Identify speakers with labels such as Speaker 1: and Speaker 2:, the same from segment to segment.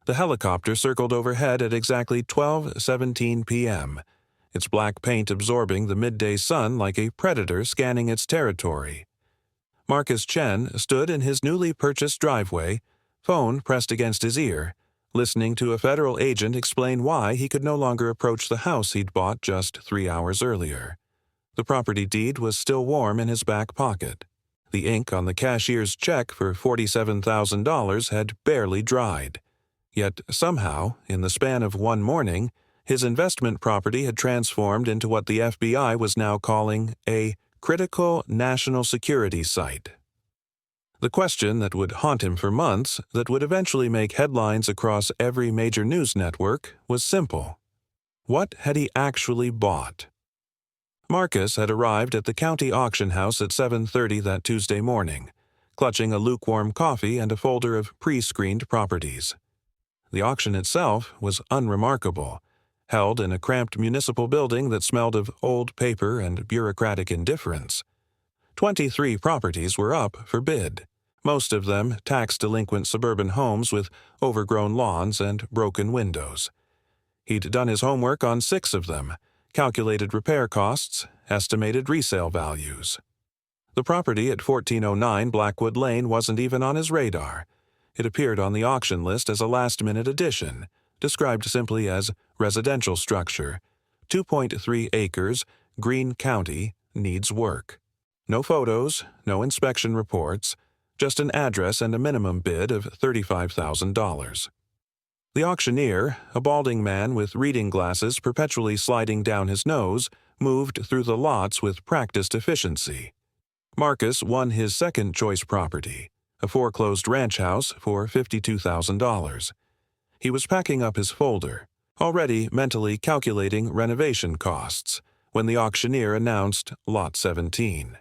Speaker 1: The helicopter circled overhead at exactly 12:17 p.m., its black paint absorbing the midday sun like a predator scanning its territory. Marcus Chen stood in his newly purchased driveway, phone pressed against his ear, listening to a federal agent explain why he could no longer approach the house he'd bought just 3 hours earlier. The property deed was still warm in his back pocket. The ink on the cashier's check for $47,000 had barely dried. Yet somehow, in the span of one morning, his investment property had transformed into what the FBI was now calling a critical national security site. The question that would haunt him for months, that would eventually make headlines across every major news network, was simple. What had he actually bought? Marcus had arrived at the county auction house at 7:30 that Tuesday morning, clutching a lukewarm coffee and a folder of pre-screened properties. The auction itself was unremarkable, held in a cramped municipal building that smelled of old paper and bureaucratic indifference. 23 properties were up for bid, most of them tax-delinquent suburban homes with overgrown lawns and broken windows. He'd done his homework on 6 of them, calculated repair costs, estimated resale values. The property at 1409 Blackwood Lane wasn't even on his radar. It appeared on the auction list as a last-minute addition, described simply as residential structure, 2.3 acres, Greene County, needs work. No photos, no inspection reports, just an address and a minimum bid of $35,000. The auctioneer, a balding man with reading glasses perpetually sliding down his nose, moved through the lots with practiced efficiency. Marcus won his second-choice property, a foreclosed ranch house, for $52,000. He was packing up his folder, already mentally calculating renovation costs, when the auctioneer announced Lot 17.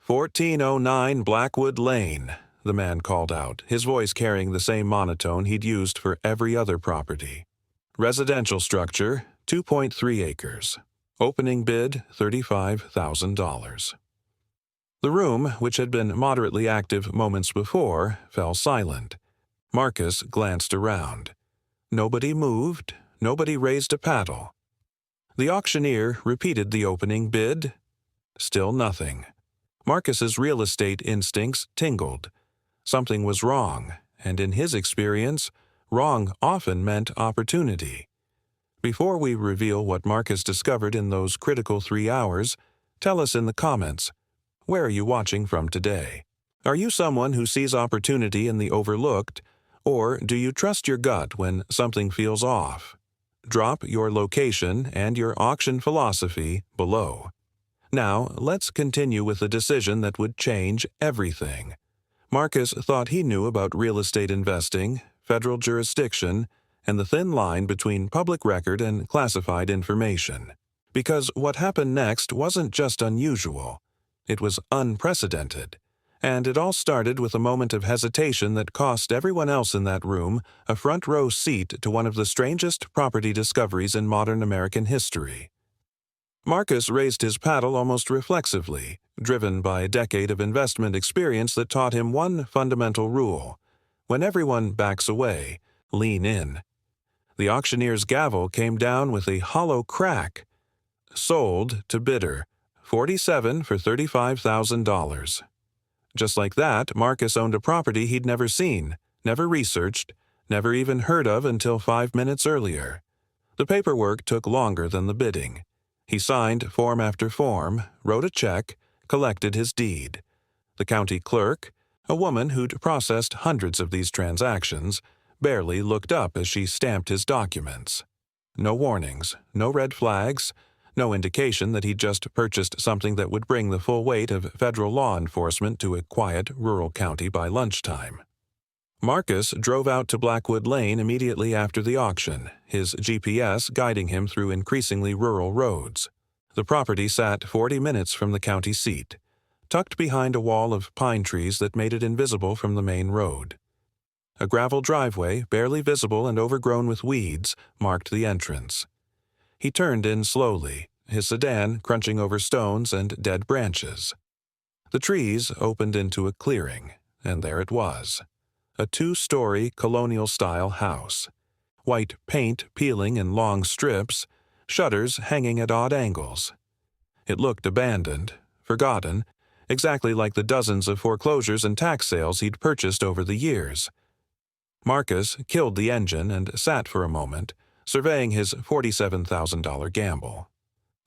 Speaker 1: 1409 Blackwood Lane, the man called out, his voice carrying the same monotone he'd used for every other property. Residential structure, 2.3 acres. Opening bid, $35,000. The room, which had been moderately active moments before, fell silent. Marcus glanced around. Nobody moved, nobody raised a paddle. The auctioneer repeated the opening bid. Still nothing. Marcus's real estate instincts tingled. Something was wrong, and in his experience, wrong often meant opportunity. Before we reveal what Marcus discovered in those critical 3 hours, tell us in the comments, where are you watching from today? Are you someone who sees opportunity in the overlooked, or do you trust your gut when something feels off? Drop your location and your auction philosophy below. Now, let's continue with a decision that would change everything. Marcus thought he knew about real estate investing, federal jurisdiction, and the thin line between public record and classified information. Because what happened next wasn't just unusual, it was unprecedented. And it all started with a moment of hesitation that cost everyone else in that room a front-row seat to one of the strangest property discoveries in modern American history. Marcus raised his paddle almost reflexively, driven by a decade of investment experience that taught him one fundamental rule. When everyone backs away, lean in. The auctioneer's gavel came down with a hollow crack. Sold to bidder, $47 for $35,000. Just like that, Marcus owned a property he'd never seen, never researched, never even heard of until 5 minutes earlier. The paperwork took longer than the bidding. He signed form after form, wrote a check, collected his deed. The county clerk, a woman who'd processed hundreds of these transactions, barely looked up as she stamped his documents. No warnings, no red flags, no indication that he'd just purchased something that would bring the full weight of federal law enforcement to a quiet, rural county by lunchtime. Marcus drove out to Blackwood Lane immediately after the auction, his GPS guiding him through increasingly rural roads. The property sat 40 minutes from the county seat, tucked behind a wall of pine trees that made it invisible from the main road. A gravel driveway, barely visible and overgrown with weeds, marked the entrance. He turned in slowly, his sedan crunching over stones and dead branches. The trees opened into a clearing, and there it was. a two-story colonial-style house. White paint peeling in long strips, shutters hanging at odd angles. It looked abandoned, forgotten, exactly like the dozens of foreclosures and tax sales he'd purchased over the years. Marcus killed the engine and sat for a moment, surveying his $47,000 gamble.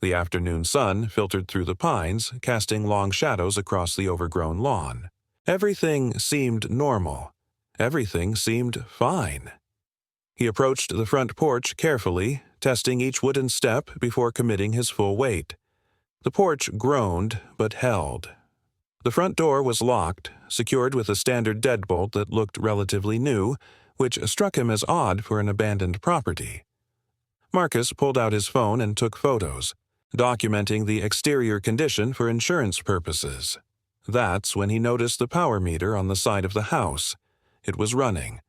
Speaker 1: The afternoon sun filtered through the pines, casting long shadows across the overgrown lawn. Everything seemed normal. Everything seemed fine. He approached the front porch carefully, testing each wooden step before committing his full weight. The porch groaned, but held. The front door was locked, secured with a standard deadbolt that looked relatively new, which struck him as odd for an abandoned property. Marcus pulled out his phone and took photos, documenting the exterior condition for insurance purposes. That's when he noticed the power meter on the side of the house. It was running.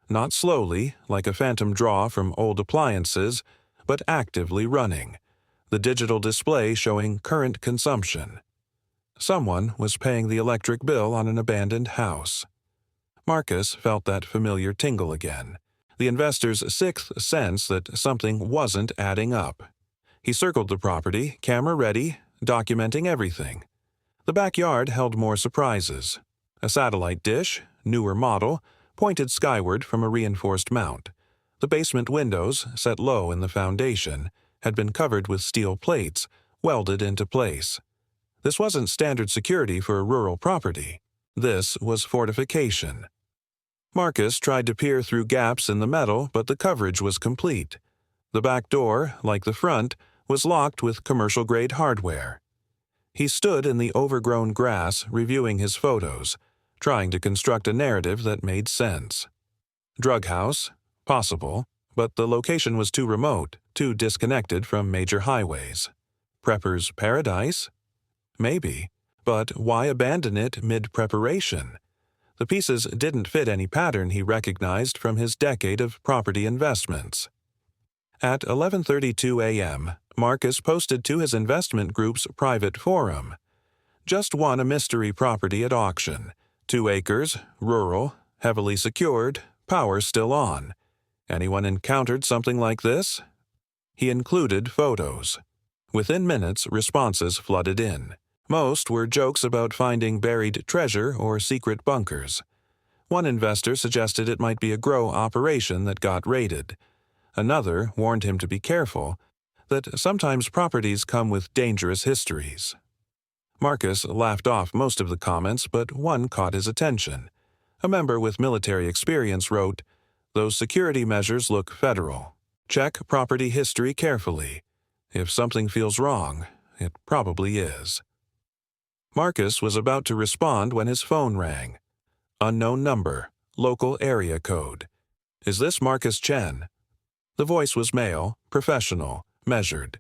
Speaker 1: Not slowly, like a phantom draw from old appliances, but actively running, the digital display showing current consumption. Someone was paying the electric bill on an abandoned house. Marcus felt that familiar tingle again, the investor's sixth sense that something wasn't adding up. He circled the property, camera ready, documenting everything. The backyard held more surprises. A satellite dish, newer model, pointed skyward from a reinforced mount. The basement windows, set low in the foundation, had been covered with steel plates, welded into place. This wasn't standard security for a rural property. This was fortification. Marcus tried to peer through gaps in the metal, but the coverage was complete. The back door, like the front, was locked with commercial-grade hardware. He stood in the overgrown grass, reviewing his photos, trying to construct a narrative that made sense. Drug house? Possible, but the location was too remote, too disconnected from major highways. Prepper's paradise? Maybe, but why abandon it mid-preparation? The pieces didn't fit any pattern he recognized from his decade of property investments. At 11:32 a.m., Marcus posted to his investment group's private forum. Just won a mystery property at auction. 2 acres, rural, heavily secured, power still on. Anyone encountered something like this? He included photos. Within minutes, responses flooded in. Most were jokes about finding buried treasure or secret bunkers. One investor suggested it might be a grow operation that got raided. Another warned him to be careful, that sometimes properties come with dangerous histories. Marcus laughed off most of the comments, but one caught his attention. A member with military experience wrote, "Those security measures look federal. Check property history carefully. If something feels wrong, it probably is." Marcus was about to respond when his phone rang. Unknown number, local area code. "Is this Marcus Chen?" The voice was male, professional, measured.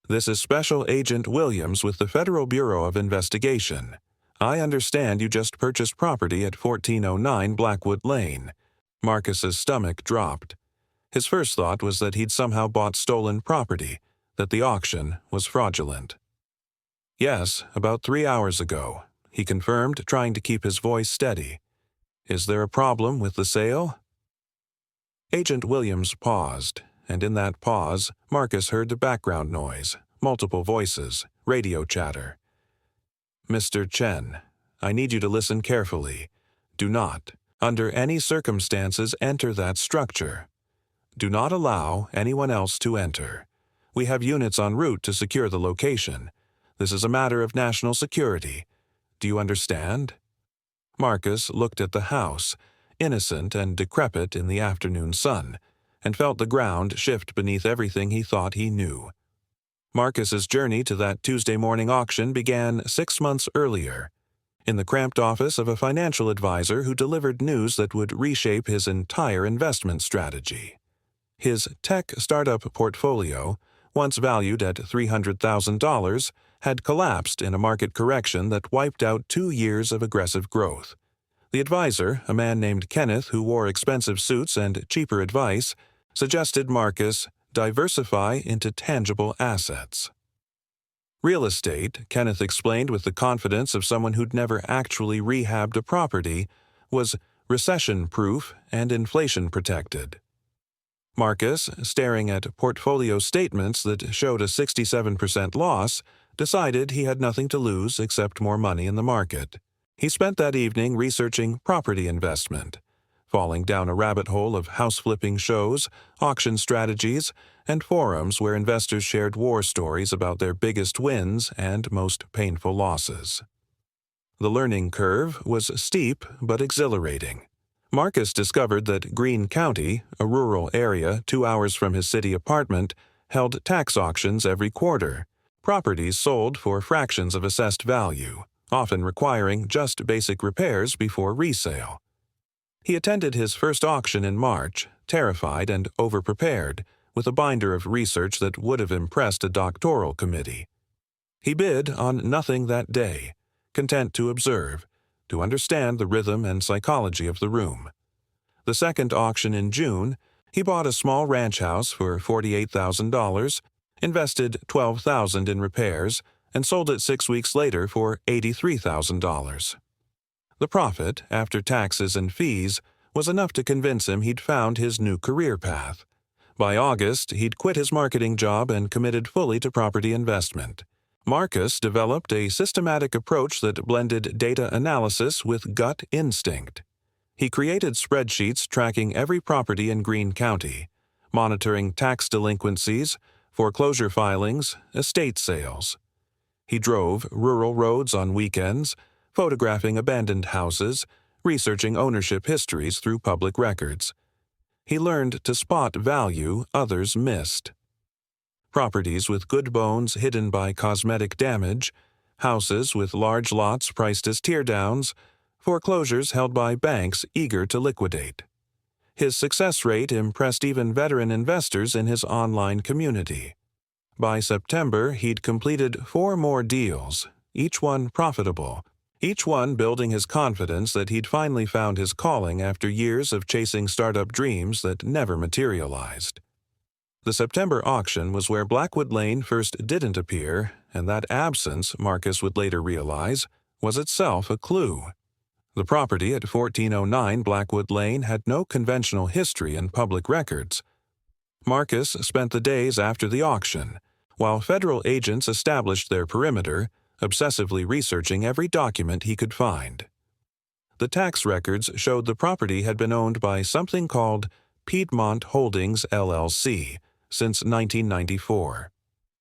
Speaker 1: "This is Special Agent Williams with the Federal Bureau of Investigation. I understand you just purchased property at 1409 Blackwood Lane." Marcus's stomach dropped. His first thought was that he'd somehow bought stolen property, that the auction was fraudulent. "Yes, about 3 hours ago," he confirmed, trying to keep his voice steady. "Is there a problem with the sale?" Agent Williams paused, and in that pause, Marcus heard the background noise, multiple voices, radio chatter. "Mr. Chen, I need you to listen carefully. Do not, under any circumstances, enter that structure. Do not allow anyone else to enter. We have units en route to secure the location. This is a matter of national security. Do you understand?" Marcus looked at the house, innocent and decrepit in the afternoon sun, and felt the ground shift beneath everything he thought he knew. Marcus's journey to that Tuesday morning auction began 6 months earlier, in the cramped office of a financial advisor who delivered news that would reshape his entire investment strategy. His tech startup portfolio, once valued at $300,000, had collapsed in a market correction that wiped out 2 years of aggressive growth. The advisor, a man named Kenneth who wore expensive suits and cheaper advice, suggested Marcus diversify into tangible assets. Real estate, Kenneth explained with the confidence of someone who'd never actually rehabbed a property, was recession-proof and inflation-protected. Marcus, staring at portfolio statements that showed a 67% loss, decided he had nothing to lose except more money in the market. He spent that evening researching property investment, falling down a rabbit hole of house-flipping shows, auction strategies, and forums where investors shared war stories about their biggest wins and most painful losses. The learning curve was steep but exhilarating. Marcus discovered that Greene County, a rural area 2 hours from his city apartment, held tax auctions every quarter. Properties sold for fractions of assessed value, often requiring just basic repairs before resale. He attended his first auction in March, terrified and overprepared, with a binder of research that would have impressed a doctoral committee. He bid on nothing that day, content to observe, to understand the rhythm and psychology of the room. The second auction in June, he bought a small ranch house for $48,000, invested $12,000 in repairs, and sold it 6 weeks later for $83,000. The profit, after taxes and fees, was enough to convince him he'd found his new career path. By August, he'd quit his marketing job and committed fully to property investment. Marcus developed a systematic approach that blended data analysis with gut instinct. He created spreadsheets tracking every property in Greene County, monitoring tax delinquencies, foreclosure filings, estate sales. He drove rural roads on weekends, photographing abandoned houses, researching ownership histories through public records. He learned to spot value others missed. Properties with good bones hidden by cosmetic damage, houses with large lots priced as teardowns, foreclosures held by banks eager to liquidate. His success rate impressed even veteran investors in his online community. By September, he'd completed 4 more deals, each one profitable, each one building his confidence that he'd finally found his calling after years of chasing startup dreams that never materialized. The September auction was where Blackwood Lane first didn't appear, and that absence, Marcus would later realize, was itself a clue. The property at 1409 Blackwood Lane had no conventional history in public records. Marcus spent the days after the auction, while federal agents established their perimeter, obsessively researching every document he could find. The tax records showed the property had been owned by something called Piedmont Holdings, LLC, since 1994.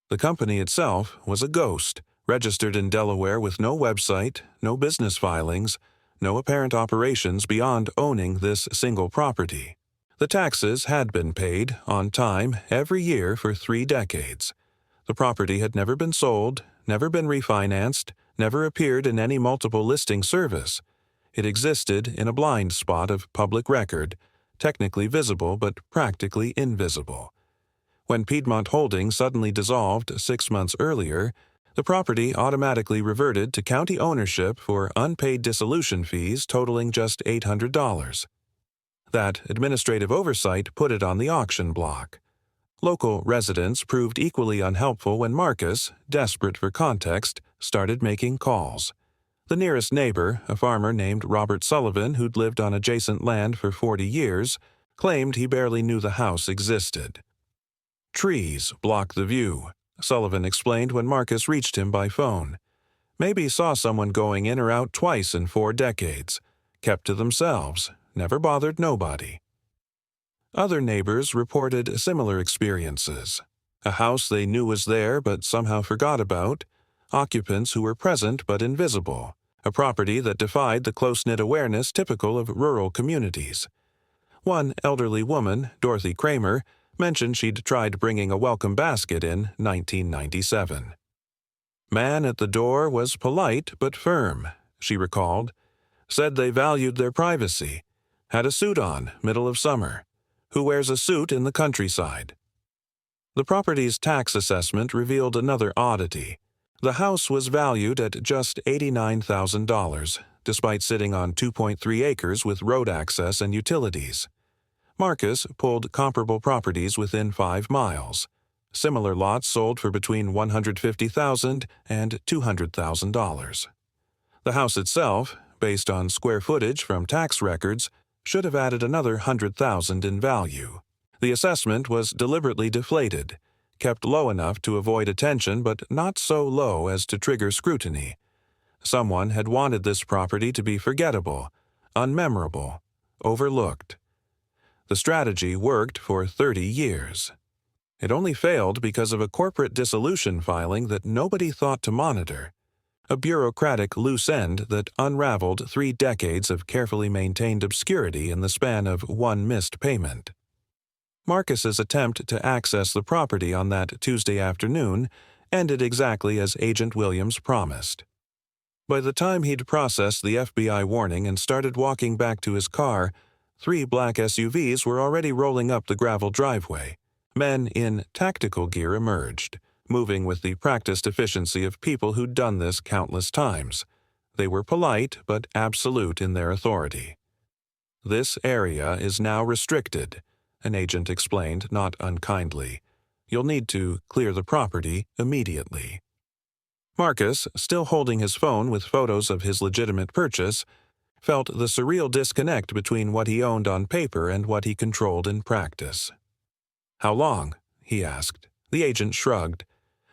Speaker 1: The company itself was a ghost, registered in Delaware with no website, no business filings, no apparent operations beyond owning this single property. The taxes had been paid, on time, every year for 3 decades. The property had never been sold, never been refinanced, never appeared in any multiple listing service. It existed in a blind spot of public record, technically visible but practically invisible. When Piedmont Holdings suddenly dissolved 6 months earlier, the property automatically reverted to county ownership for unpaid dissolution fees totaling just $800. That administrative oversight put it on the auction block. Local residents proved equally unhelpful when Marcus, desperate for context, started making calls. The nearest neighbor, a farmer named Robert Sullivan who'd lived on adjacent land for 40 years, claimed he barely knew the house existed. Trees blocked the view, Sullivan explained when Marcus reached him by phone. Maybe saw someone going in or out twice in 4 decades. Kept to themselves, never bothered nobody. Other neighbors reported similar experiences. A house they knew was there but somehow forgot about, occupants who were present but invisible, a property that defied the close-knit awareness typical of rural communities. One elderly woman, Dorothy Kramer, mentioned she'd tried bringing a welcome basket in 1997. Man at the door was polite but firm, she recalled. Said they valued their privacy. Had a suit on, middle of summer. Who wears a suit in the countryside? The property's tax assessment revealed another oddity. The house was valued at just $89,000, despite sitting on 2.3 acres with road access and utilities. Marcus pulled comparable properties within 5 miles. Similar lots sold for between $150,000 and $200,000. The house itself, based on square footage from tax records, should have added another $100,000 in value. The assessment was deliberately deflated, kept low enough to avoid attention but not so low as to trigger scrutiny. Someone had wanted this property to be forgettable, unmemorable, overlooked. The strategy worked for 30 years. It only failed because of a corporate dissolution filing that nobody thought to monitor, a bureaucratic loose end that unraveled 3 decades of carefully maintained obscurity in the span of one missed payment. Marcus's attempt to access the property on that Tuesday afternoon ended exactly as Agent Williams promised. By the time he'd processed the FBI warning and started walking back to his car, 3 black SUVs were already rolling up the gravel driveway. Men in tactical gear emerged, moving with the practiced efficiency of people who'd done this countless times. They were polite but absolute in their authority. "This area is now restricted," an agent explained, not unkindly. "You'll need to clear the property immediately." Marcus, still holding his phone with photos of his legitimate purchase, felt the surreal disconnect between what he owned on paper and what he controlled in practice. "How long?" he asked. The agent shrugged.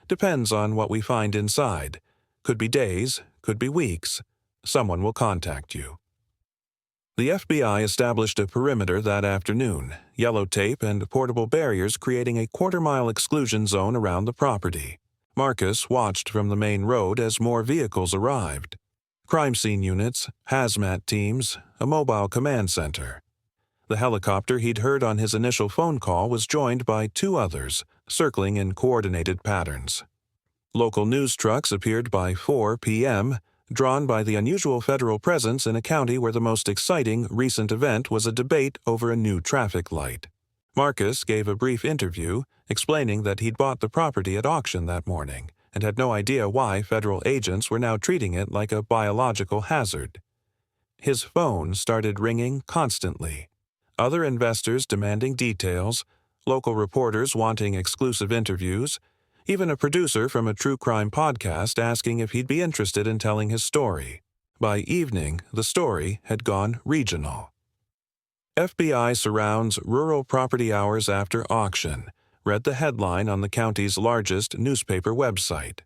Speaker 1: "Depends on what we find inside. Could be days, could be weeks. Someone will contact you." The FBI established a perimeter that afternoon, yellow tape and portable barriers creating a quarter-mile exclusion zone around the property. Marcus watched from the main road as more vehicles arrived. Crime scene units, hazmat teams, a mobile command center. The helicopter he'd heard on his initial phone call was joined by 2 others, circling in coordinated patterns. Local news trucks appeared by 4 p.m., drawn by the unusual federal presence in a county where the most exciting recent event was a debate over a new traffic light. Marcus gave a brief interview, explaining that he'd bought the property at auction that morning and had no idea why federal agents were now treating it like a biological hazard. His phone started ringing constantly. Other investors demanding details, local reporters wanting exclusive interviews, even a producer from a true crime podcast asking if he'd be interested in telling his story. By evening, the story had gone regional. FBI surrounds rural property hours after auction, read the headline on the county's largest newspaper website.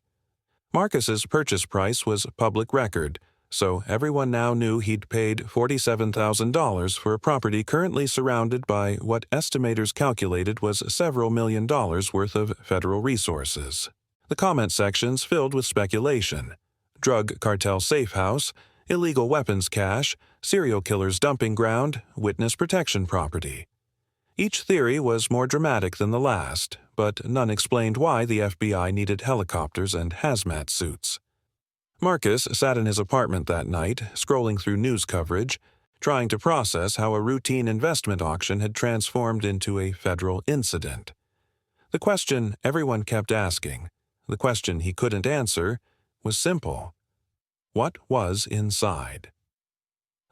Speaker 1: Marcus's purchase price was public record, so everyone now knew he'd paid $47,000 for a property currently surrounded by what estimators calculated was several million dollars worth of federal resources. The comment sections filled with speculation. Drug cartel safe house, illegal weapons cache, serial killer's dumping ground, witness protection property. Each theory was more dramatic than the last, but none explained why the FBI needed helicopters and hazmat suits. Marcus sat in his apartment that night, scrolling through news coverage, trying to process how a routine investment auction had transformed into a federal incident. The question everyone kept asking, the question he couldn't answer, was simple. What was inside?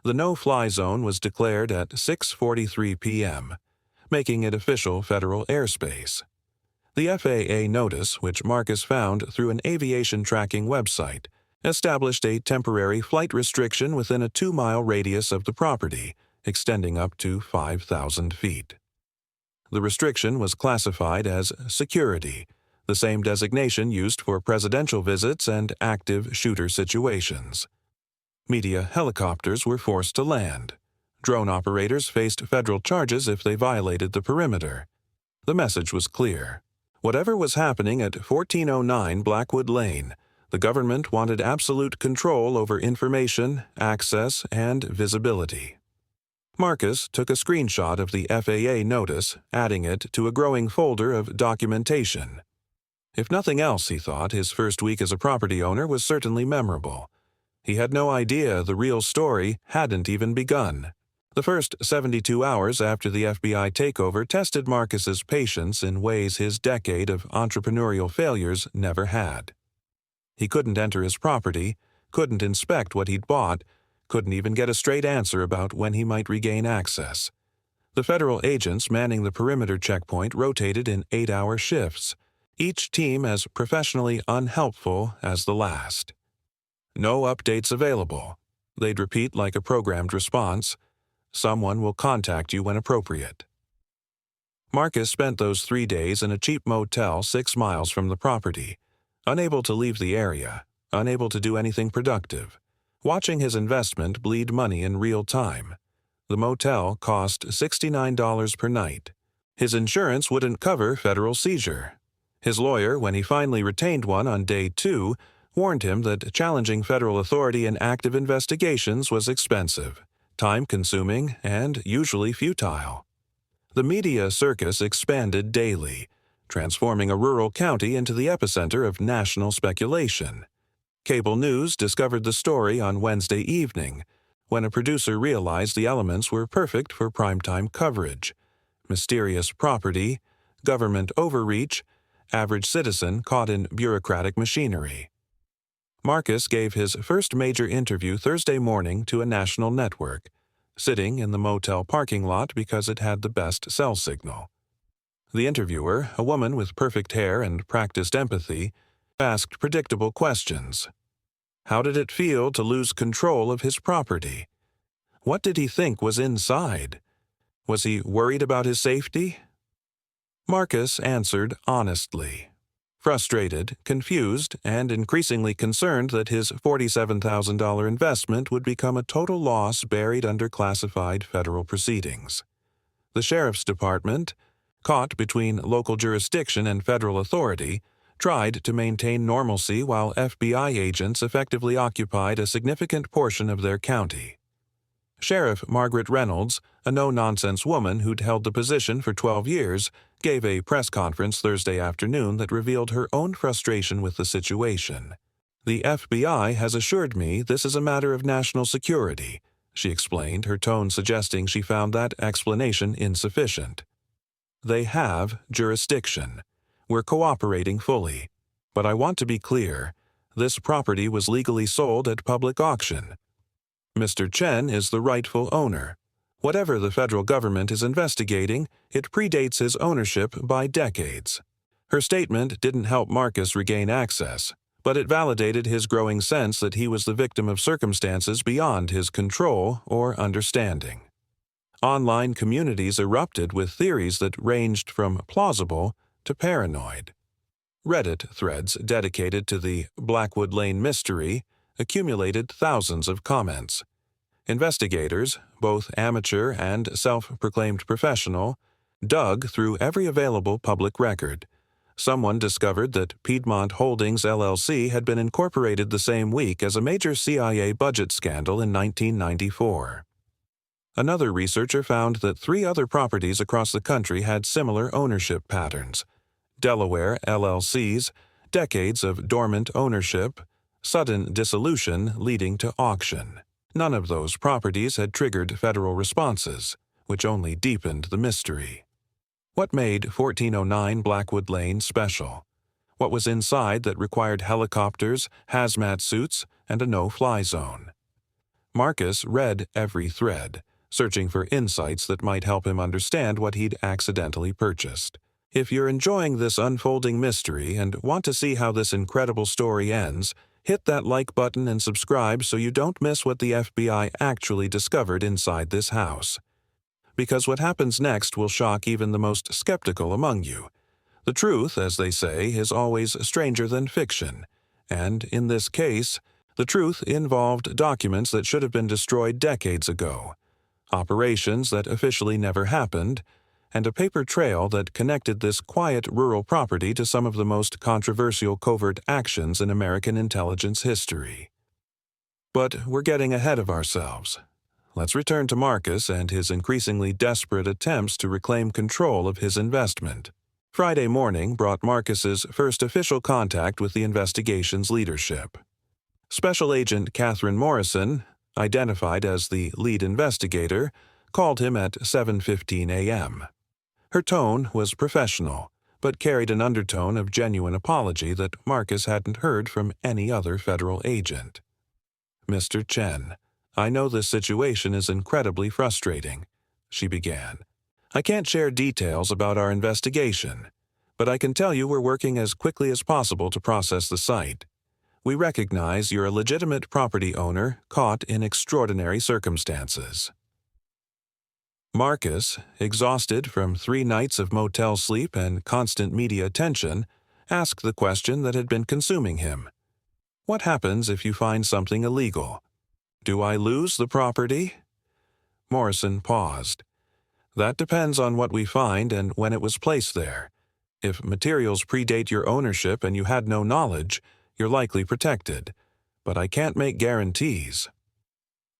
Speaker 1: The no-fly zone was declared at 6:43 p.m., making it official federal airspace. The FAA notice, which Marcus found through an aviation tracking website, established a temporary flight restriction within a 2-mile radius of the property, extending up to 5,000 feet. The restriction was classified as security, the same designation used for presidential visits and active shooter situations. Media helicopters were forced to land. Drone operators faced federal charges if they violated the perimeter. The message was clear. Whatever was happening at 1409 Blackwood Lane, the government wanted absolute control over information, access, and visibility. Marcus took a screenshot of the FAA notice, adding it to a growing folder of documentation. If nothing else, he thought, his first week as a property owner was certainly memorable. He had no idea the real story hadn't even begun. The first 72 hours after the FBI takeover tested Marcus's patience in ways his decade of entrepreneurial failures never had. He couldn't enter his property, couldn't inspect what he'd bought, couldn't even get a straight answer about when he might regain access. The federal agents manning the perimeter checkpoint rotated in 8-hour shifts, each team as professionally unhelpful as the last. No updates available. They'd repeat like a programmed response, "Someone will contact you when appropriate." Marcus spent those 3 days in a cheap motel 6 miles from the property, unable to leave the area, unable to do anything productive, watching his investment bleed money in real time. The motel cost $69 per night. His insurance wouldn't cover federal seizure. His lawyer, when he finally retained one on day 2, warned him that challenging federal authority in active investigations was expensive, time-consuming, and usually futile. The media circus expanded daily, transforming a rural county into the epicenter of national speculation. Cable news discovered the story on Wednesday evening, when a producer realized the elements were perfect for primetime coverage: mysterious property, government overreach, average citizen caught in bureaucratic machinery. Marcus gave his first major interview Thursday morning to a national network, sitting in the motel parking lot because it had the best cell signal. The interviewer, a woman with perfect hair and practiced empathy, asked predictable questions. How did it feel to lose control of his property? What did he think was inside? Was he worried about his safety? Marcus answered honestly. Frustrated, confused, and increasingly concerned that his $47,000 investment would become a total loss buried under classified federal proceedings. The sheriff's department, caught between local jurisdiction and federal authority, tried to maintain normalcy while FBI agents effectively occupied a significant portion of their county. Sheriff Margaret Reynolds, a no-nonsense woman who'd held the position for 12 years, gave a press conference Thursday afternoon that revealed her own frustration with the situation. "The FBI has assured me this is a matter of national security," she explained, her tone suggesting she found that explanation insufficient. "They have jurisdiction. We're cooperating fully. But I want to be clear, this property was legally sold at public auction. Mr. Chen is the rightful owner. Whatever the federal government is investigating, it predates his ownership by decades." Her statement didn't help Marcus regain access, but it validated his growing sense that he was the victim of circumstances beyond his control or understanding. Online communities erupted with theories that ranged from plausible to paranoid. Reddit threads dedicated to the Blackwood Lane mystery accumulated thousands of comments. Investigators, both amateur and self-proclaimed professional, dug through every available public record. Someone discovered that Piedmont Holdings LLC had been incorporated the same week as a major CIA budget scandal in 1994. Another researcher found that 3 other properties across the country had similar ownership patterns: Delaware LLCs, decades of dormant ownership, sudden dissolution leading to auction. None of those properties had triggered federal responses, which only deepened the mystery. What made 1409 Blackwood Lane special? What was inside that required helicopters, hazmat suits, and a no-fly zone? Marcus read every thread, searching for insights that might help him understand what he'd accidentally purchased. If you're enjoying this unfolding mystery and want to see how this incredible story ends, hit that like button and subscribe so you don't miss what the FBI actually discovered inside this house. Because what happens next will shock even the most skeptical among you. The truth, as they say, is always stranger than fiction, and in this case, the truth involved documents that should have been destroyed decades ago, operations that officially never happened, and a paper trail that connected this quiet rural property to some of the most controversial covert actions in American intelligence history. But we're getting ahead of ourselves. Let's return to Marcus and his increasingly desperate attempts to reclaim control of his investment. Friday morning brought Marcus's first official contact with the investigation's leadership. Special Agent Catherine Morrison, identified as the lead investigator, called him at 7:15 a.m. Her tone was professional, but carried an undertone of genuine apology that Marcus hadn't heard from any other federal agent. "Mr. Chen, I know this situation is incredibly frustrating," she began. "I can't share details about our investigation, but I can tell you we're working as quickly as possible to process the site. We recognize you're a legitimate property owner caught in extraordinary circumstances. Marcus, exhausted from 3 nights of motel sleep and constant media attention, asked the question that had been consuming him. What happens if you find something illegal? Do I lose the property? Morrison paused. That depends on what we find and when it was placed there. If materials predate your ownership and you had no knowledge, you're likely protected. But I can't make guarantees.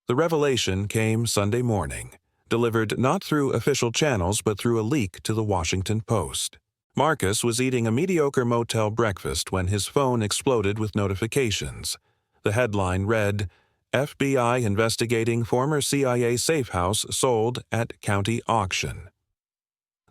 Speaker 1: The revelation came Sunday morning, delivered not through official channels but through a leak to the Washington Post. Marcus was eating a mediocre motel breakfast when his phone exploded with notifications. The headline read, FBI investigating former CIA safe house sold at county auction.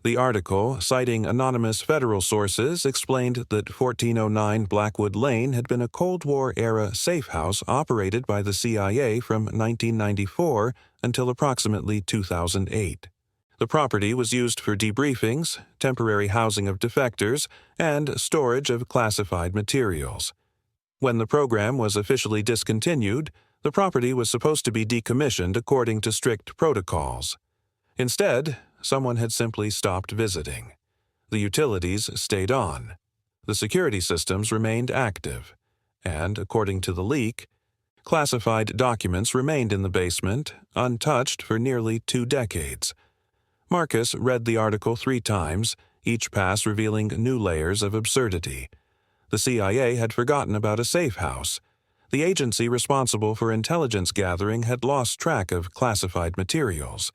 Speaker 1: The article, citing anonymous federal sources, explained that 1409 Blackwood Lane had been a Cold War-era safe house operated by the CIA from 1994 until approximately 2008. The property was used for debriefings, temporary housing of defectors, and storage of classified materials. When the program was officially discontinued, the property was supposed to be decommissioned according to strict protocols. Instead, someone had simply stopped visiting. The utilities stayed on. The security systems remained active. And, according to the leak, classified documents remained in the basement, untouched for nearly 2 decades. Marcus read the article 3 times, each pass revealing new layers of absurdity. The CIA had forgotten about a safe house. The agency responsible for intelligence gathering had lost track of classified materials.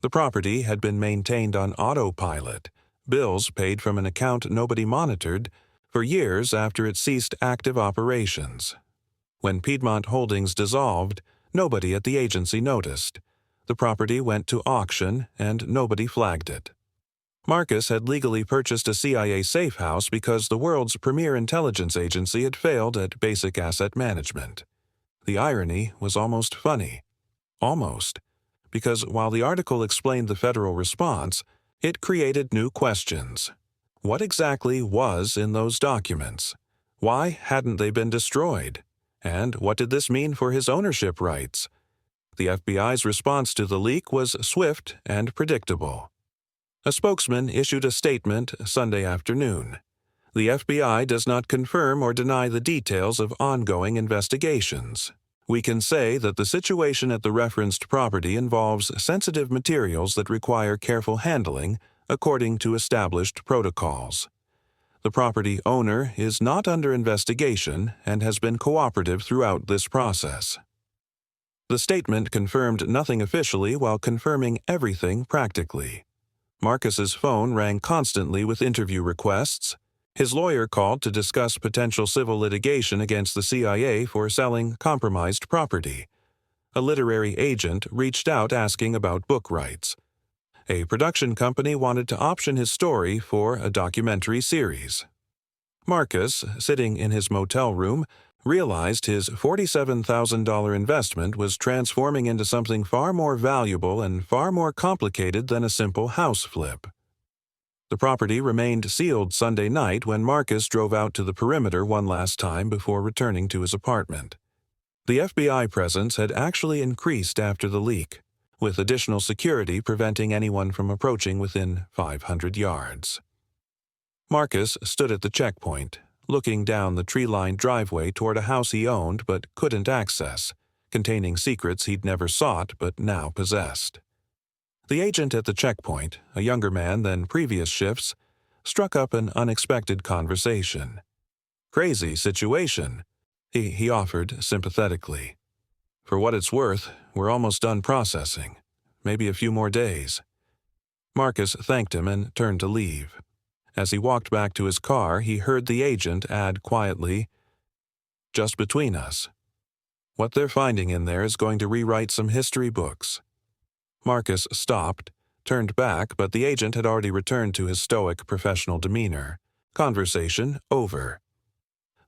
Speaker 1: The property had been maintained on autopilot, bills paid from an account nobody monitored, for years after it ceased active operations. When Piedmont Holdings dissolved, nobody at the agency noticed. The property went to auction, and nobody flagged it. Marcus had legally purchased a CIA safe house because the world's premier intelligence agency had failed at basic asset management. The irony was almost funny. Almost. Because while the article explained the federal response, it created new questions. What exactly was in those documents? Why hadn't they been destroyed? And what did this mean for his ownership rights? The FBI's response to the leak was swift and predictable. A spokesman issued a statement Sunday afternoon. The FBI does not confirm or deny the details of ongoing investigations. We can say that the situation at the referenced property involves sensitive materials that require careful handling according to established protocols. The property owner is not under investigation and has been cooperative throughout this process. The statement confirmed nothing officially while confirming everything practically. Marcus's phone rang constantly with interview requests. His lawyer called to discuss potential civil litigation against the CIA for selling compromised property. A literary agent reached out asking about book rights. A production company wanted to option his story for a documentary series. Marcus, sitting in his motel room, realized his $47,000 investment was transforming into something far more valuable and far more complicated than a simple house flip. The property remained sealed Sunday night when Marcus drove out to the perimeter one last time before returning to his apartment. The FBI presence had actually increased after the leak, with additional security preventing anyone from approaching within 500 yards. Marcus stood at the checkpoint, looking down the tree-lined driveway toward a house he owned but couldn't access, containing secrets he'd never sought but now possessed. The agent at the checkpoint, a younger man than previous shifts, struck up an unexpected conversation. "Crazy situation," he offered sympathetically. "For what it's worth, we're almost done processing. Maybe a few more days." Marcus thanked him and turned to leave. As he walked back to his car, he heard the agent add quietly, "Just between us. What they're finding in there is going to rewrite some history books." Marcus stopped, turned back, but the agent had already returned to his stoic professional demeanor. Conversation over.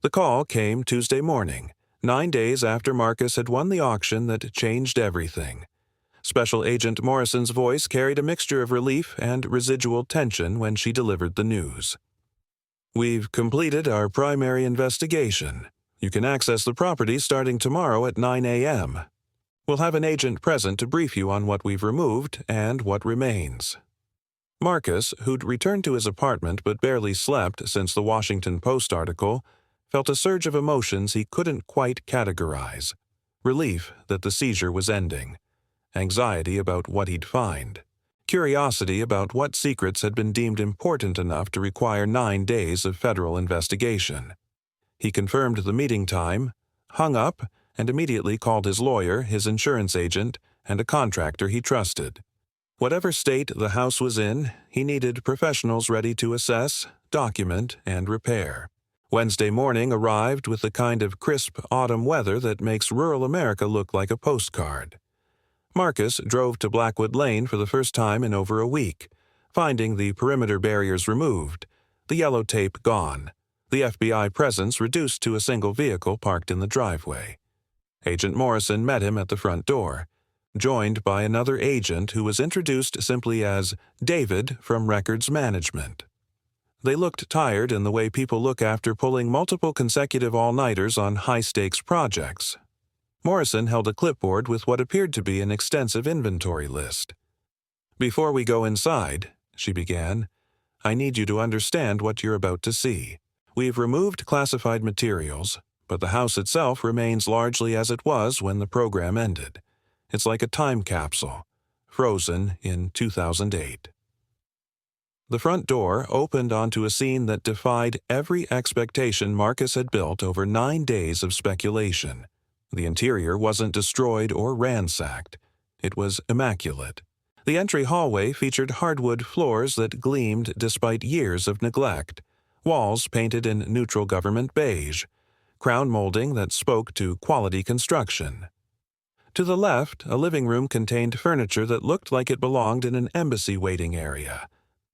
Speaker 1: The call came Tuesday morning, 9 days after Marcus had won the auction that changed everything. Special Agent Morrison's voice carried a mixture of relief and residual tension when she delivered the news. "We've completed our primary investigation. You can access the property starting tomorrow at 9 a.m. We'll have an agent present to brief you on what we've removed and what remains." Marcus, who'd returned to his apartment but barely slept since the Washington Post article, felt a surge of emotions he couldn't quite categorize. Relief that the seizure was ending. Anxiety about what he'd find. Curiosity about what secrets had been deemed important enough to require 9 days of federal investigation. He confirmed the meeting time, hung up, and immediately called his lawyer, his insurance agent, and a contractor he trusted. Whatever state the house was in, he needed professionals ready to assess, document, and repair. Wednesday morning arrived with the kind of crisp autumn weather that makes rural America look like a postcard. Marcus drove to Blackwood Lane for the first time in over a week, finding the perimeter barriers removed, the yellow tape gone, the FBI presence reduced to a single vehicle parked in the driveway. Agent Morrison met him at the front door, joined by another agent who was introduced simply as David from Records Management. They looked tired in the way people look after pulling multiple consecutive all-nighters on high-stakes projects. Morrison held a clipboard with what appeared to be an extensive inventory list. "Before we go inside," she began, "I need you to understand what you're about to see. We've removed classified materials, but the house itself remains largely as it was when the program ended. It's like a time capsule, frozen in 2008. The front door opened onto a scene that defied every expectation Marcus had built over 9 days of speculation. The interior wasn't destroyed or ransacked. It was immaculate. The entry hallway featured hardwood floors that gleamed despite years of neglect, walls painted in neutral government beige, crown molding that spoke to quality construction. To the left, a living room contained furniture that looked like it belonged in an embassy waiting area.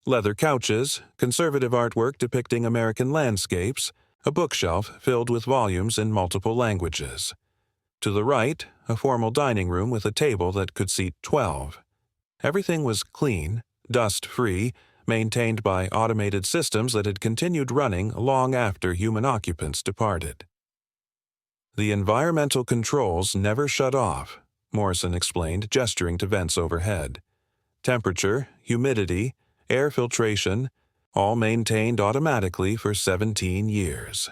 Speaker 1: Leather couches, conservative artwork depicting American landscapes, a bookshelf filled with volumes in multiple languages. To the right, a formal dining room with a table that could seat 12. Everything was clean, dust-free, maintained by automated systems that had continued running long after human occupants departed. "The environmental controls never shut off," Morrison explained, gesturing to vents overhead. "Temperature, humidity, air filtration, all maintained automatically for 17 years.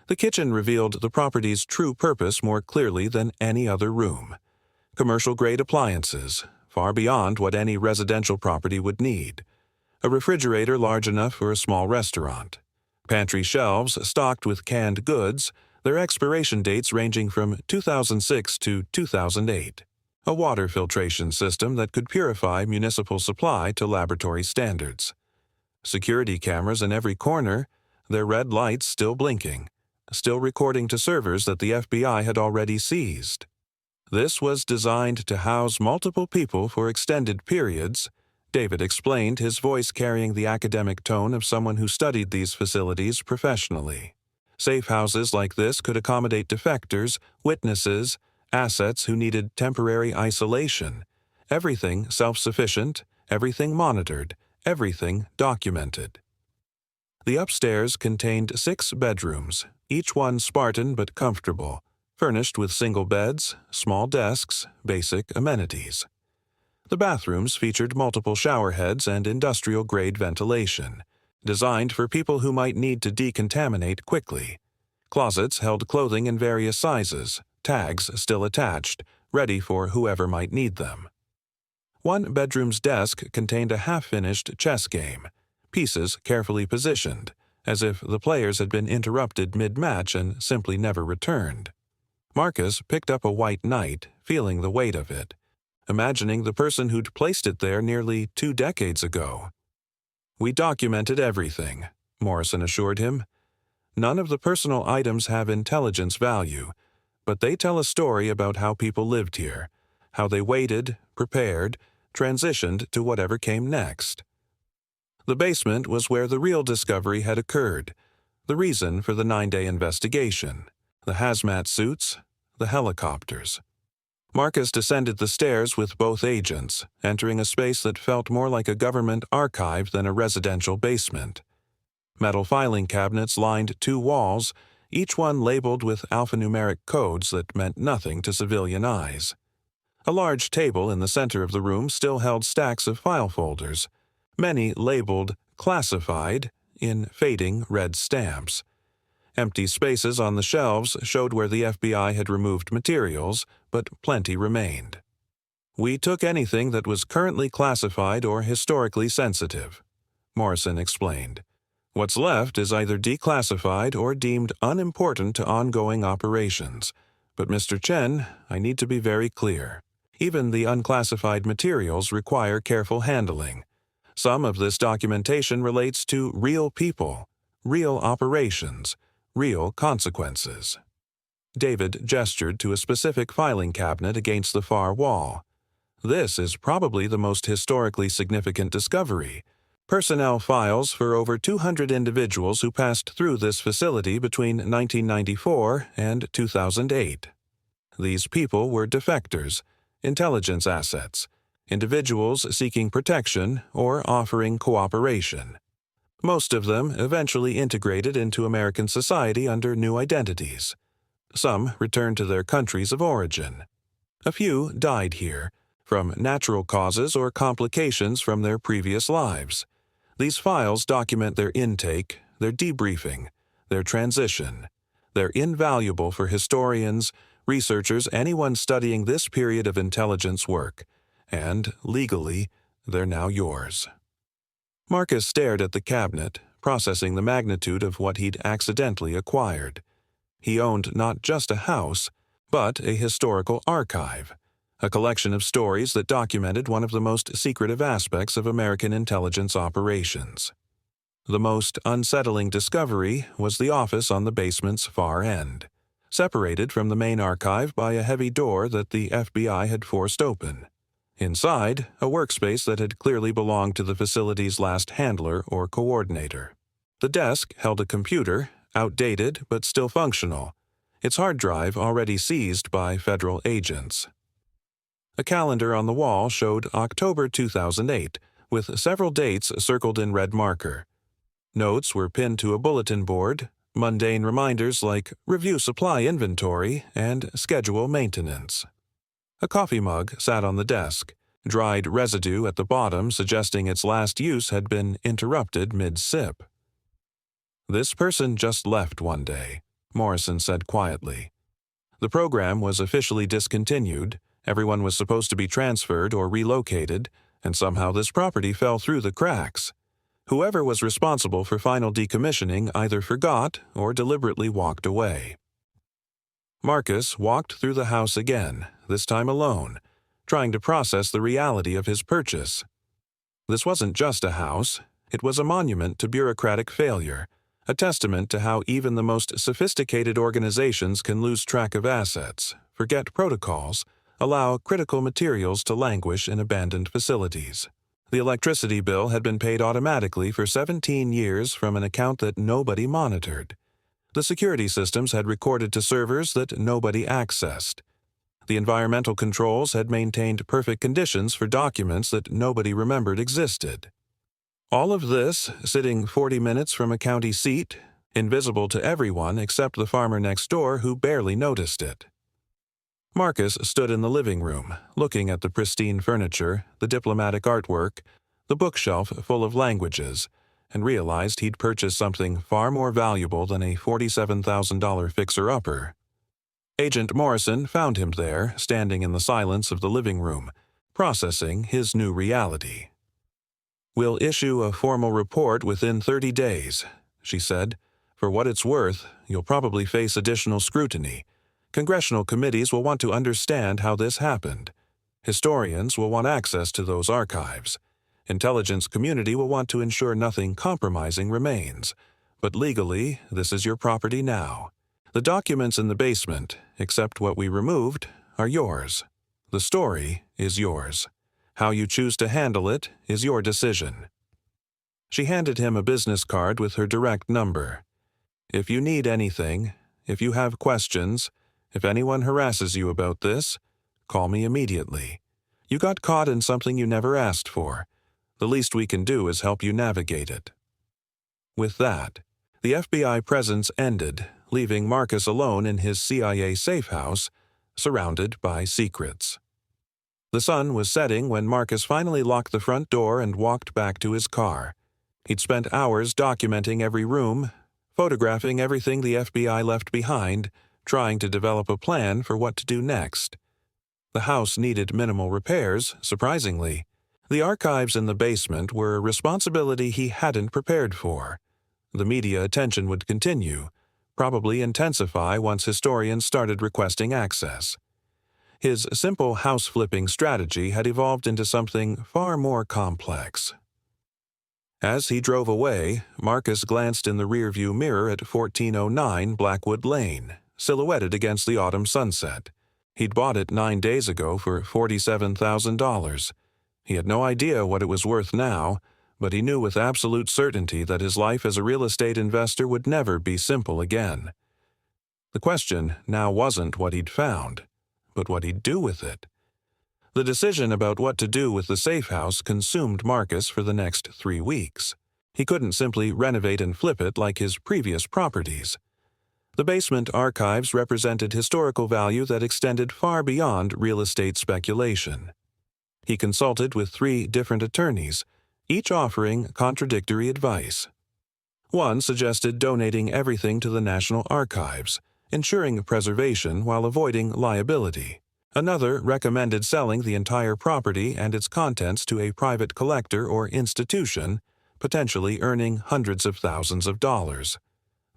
Speaker 1: The kitchen revealed the property's true purpose more clearly than any other room. Commercial-grade appliances, far beyond what any residential property would need. A refrigerator large enough for a small restaurant. Pantry shelves stocked with canned goods, their expiration dates ranging from 2006 to 2008. A water filtration system that could purify municipal supply to laboratory standards. Security cameras in every corner, their red lights still blinking, still recording to servers that the FBI had already seized. This was designed to house multiple people for extended periods, David explained, his voice carrying the academic tone of someone who studied these facilities professionally. Safe houses like this could accommodate defectors, witnesses, assets who needed temporary isolation. Everything self-sufficient, everything monitored, everything documented. The upstairs contained 6 bedrooms, each one Spartan but comfortable, furnished with single beds, small desks, basic amenities. The bathrooms featured multiple shower heads and industrial-grade ventilation, designed for people who might need to decontaminate quickly. Closets held clothing in various sizes, tags still attached, ready for whoever might need them. One bedroom's desk contained a half-finished chess game, pieces carefully positioned, as if the players had been interrupted mid-match and simply never returned. Marcus picked up a white knight, feeling the weight of it, imagining the person who'd placed it there nearly 2 decades ago. "We documented everything," Morrison assured him. "None of the personal items have intelligence value, but they tell a story about how people lived here, how they waited, prepared, transitioned to whatever came next." The basement was where the real discovery had occurred, the reason for the 9-day investigation, the hazmat suits, the helicopters. Marcus descended the stairs with both agents, entering a space that felt more like a government archive than a residential basement. Metal filing cabinets lined 2 walls, each one labeled with alphanumeric codes that meant nothing to civilian eyes. A large table in the center of the room still held stacks of file folders, many labeled "classified" in fading red stamps. Empty spaces on the shelves showed where the FBI had removed materials, but plenty remained. "We took anything that was currently classified or historically sensitive," Morrison explained. "What's left is either declassified or deemed unimportant to ongoing operations. But Mr. Chen, I need to be very clear. Even the unclassified materials require careful handling. Some of this documentation relates to real people, real operations, real consequences." David gestured to a specific filing cabinet against the far wall. "This is probably the most historically significant discovery. Personnel files for over 200 individuals who passed through this facility between 1994 and 2008. These people were defectors, intelligence assets, individuals seeking protection or offering cooperation. Most of them eventually integrated into American society under new identities. Some returned to their countries of origin. A few died here, from natural causes or complications from their previous lives. These files document their intake, their debriefing, their transition. They're invaluable for historians, researchers, anyone studying this period of intelligence work. And, legally, they're now yours." Marcus stared at the cabinet, processing the magnitude of what he'd accidentally acquired. He owned not just a house, but a historical archive, a collection of stories that documented one of the most secretive aspects of American intelligence operations. The most unsettling discovery was the office on the basement's far end, separated from the main archive by a heavy door that the FBI had forced open. Inside, a workspace that had clearly belonged to the facility's last handler or coordinator. The desk held a computer, outdated but still functional, its hard drive already seized by federal agents. A calendar on the wall showed October 2008, with several dates circled in red marker. Notes were pinned to a bulletin board, mundane reminders like review supply inventory and schedule maintenance. A coffee mug sat on the desk, dried residue at the bottom suggesting its last use had been interrupted mid-sip. "This person just left one day," Morrison said quietly. "The program was officially discontinued, everyone was supposed to be transferred or relocated, and somehow this property fell through the cracks. Whoever was responsible for final decommissioning either forgot or deliberately walked away." Marcus walked through the house again, this time alone, trying to process the reality of his purchase. This wasn't just a house, it was a monument to bureaucratic failure, a testament to how even the most sophisticated organizations can lose track of assets, forget protocols, allow critical materials to languish in abandoned facilities. The electricity bill had been paid automatically for 17 years from an account that nobody monitored. The security systems had recorded to servers that nobody accessed. The environmental controls had maintained perfect conditions for documents that nobody remembered existed. All of this sitting 40 minutes from a county seat, invisible to everyone except the farmer next door who barely noticed it. Marcus stood in the living room, looking at the pristine furniture, the diplomatic artwork, the bookshelf full of languages, and realized he'd purchased something far more valuable than a $47,000 fixer-upper. Agent Morrison found him there, standing in the silence of the living room, processing his new reality. "We'll issue a formal report within 30 days, she said. "For what it's worth, you'll probably face additional scrutiny. Congressional committees will want to understand how this happened. Historians will want access to those archives. Intelligence community will want to ensure nothing compromising remains. But legally, this is your property now. The documents in the basement, except what we removed, are yours. The story is yours. How you choose to handle it is your decision." She handed him a business card with her direct number. "If you need anything, if you have questions, if anyone harasses you about this, call me immediately. You got caught in something you never asked for. The least we can do is help you navigate it." With that, the FBI presence ended, leaving Marcus alone in his CIA safe house, surrounded by secrets. The sun was setting when Marcus finally locked the front door and walked back to his car. He'd spent hours documenting every room, photographing everything the FBI left behind, trying to develop a plan for what to do next. The house needed minimal repairs, surprisingly. The archives in the basement were a responsibility he hadn't prepared for. The media attention would continue, probably intensify once historians started requesting access. His simple house-flipping strategy had evolved into something far more complex. As he drove away, Marcus glanced in the rearview mirror at 1409 Blackwood Lane, silhouetted against the autumn sunset. He'd bought it 9 days ago for $47,000. He had no idea what it was worth now, but he knew with absolute certainty that his life as a real estate investor would never be simple again. The question now wasn't what he'd found, but what he'd do with it. The decision about what to do with the safe house consumed Marcus for the next 3 weeks. He couldn't simply renovate and flip it like his previous properties. The basement archives represented historical value that extended far beyond real estate speculation. He consulted with 3 different attorneys, each offering contradictory advice. One suggested donating everything to the National Archives, ensuring preservation while avoiding liability. Another recommended selling the entire property and its contents to a private collector or institution, potentially earning hundreds of thousands of dollars.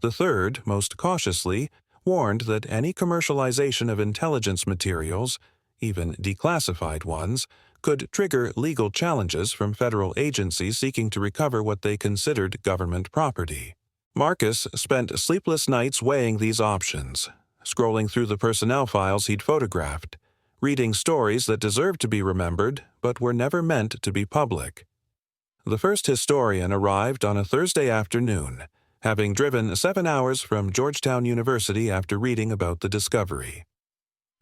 Speaker 1: The third, most cautiously, warned that any commercialization of intelligence materials, even declassified ones, could trigger legal challenges from federal agencies seeking to recover what they considered government property. Marcus spent sleepless nights weighing these options, scrolling through the personnel files he'd photographed, reading stories that deserved to be remembered but were never meant to be public. The first historian arrived on a Thursday afternoon, having driven 7 hours from Georgetown University after reading about the discovery.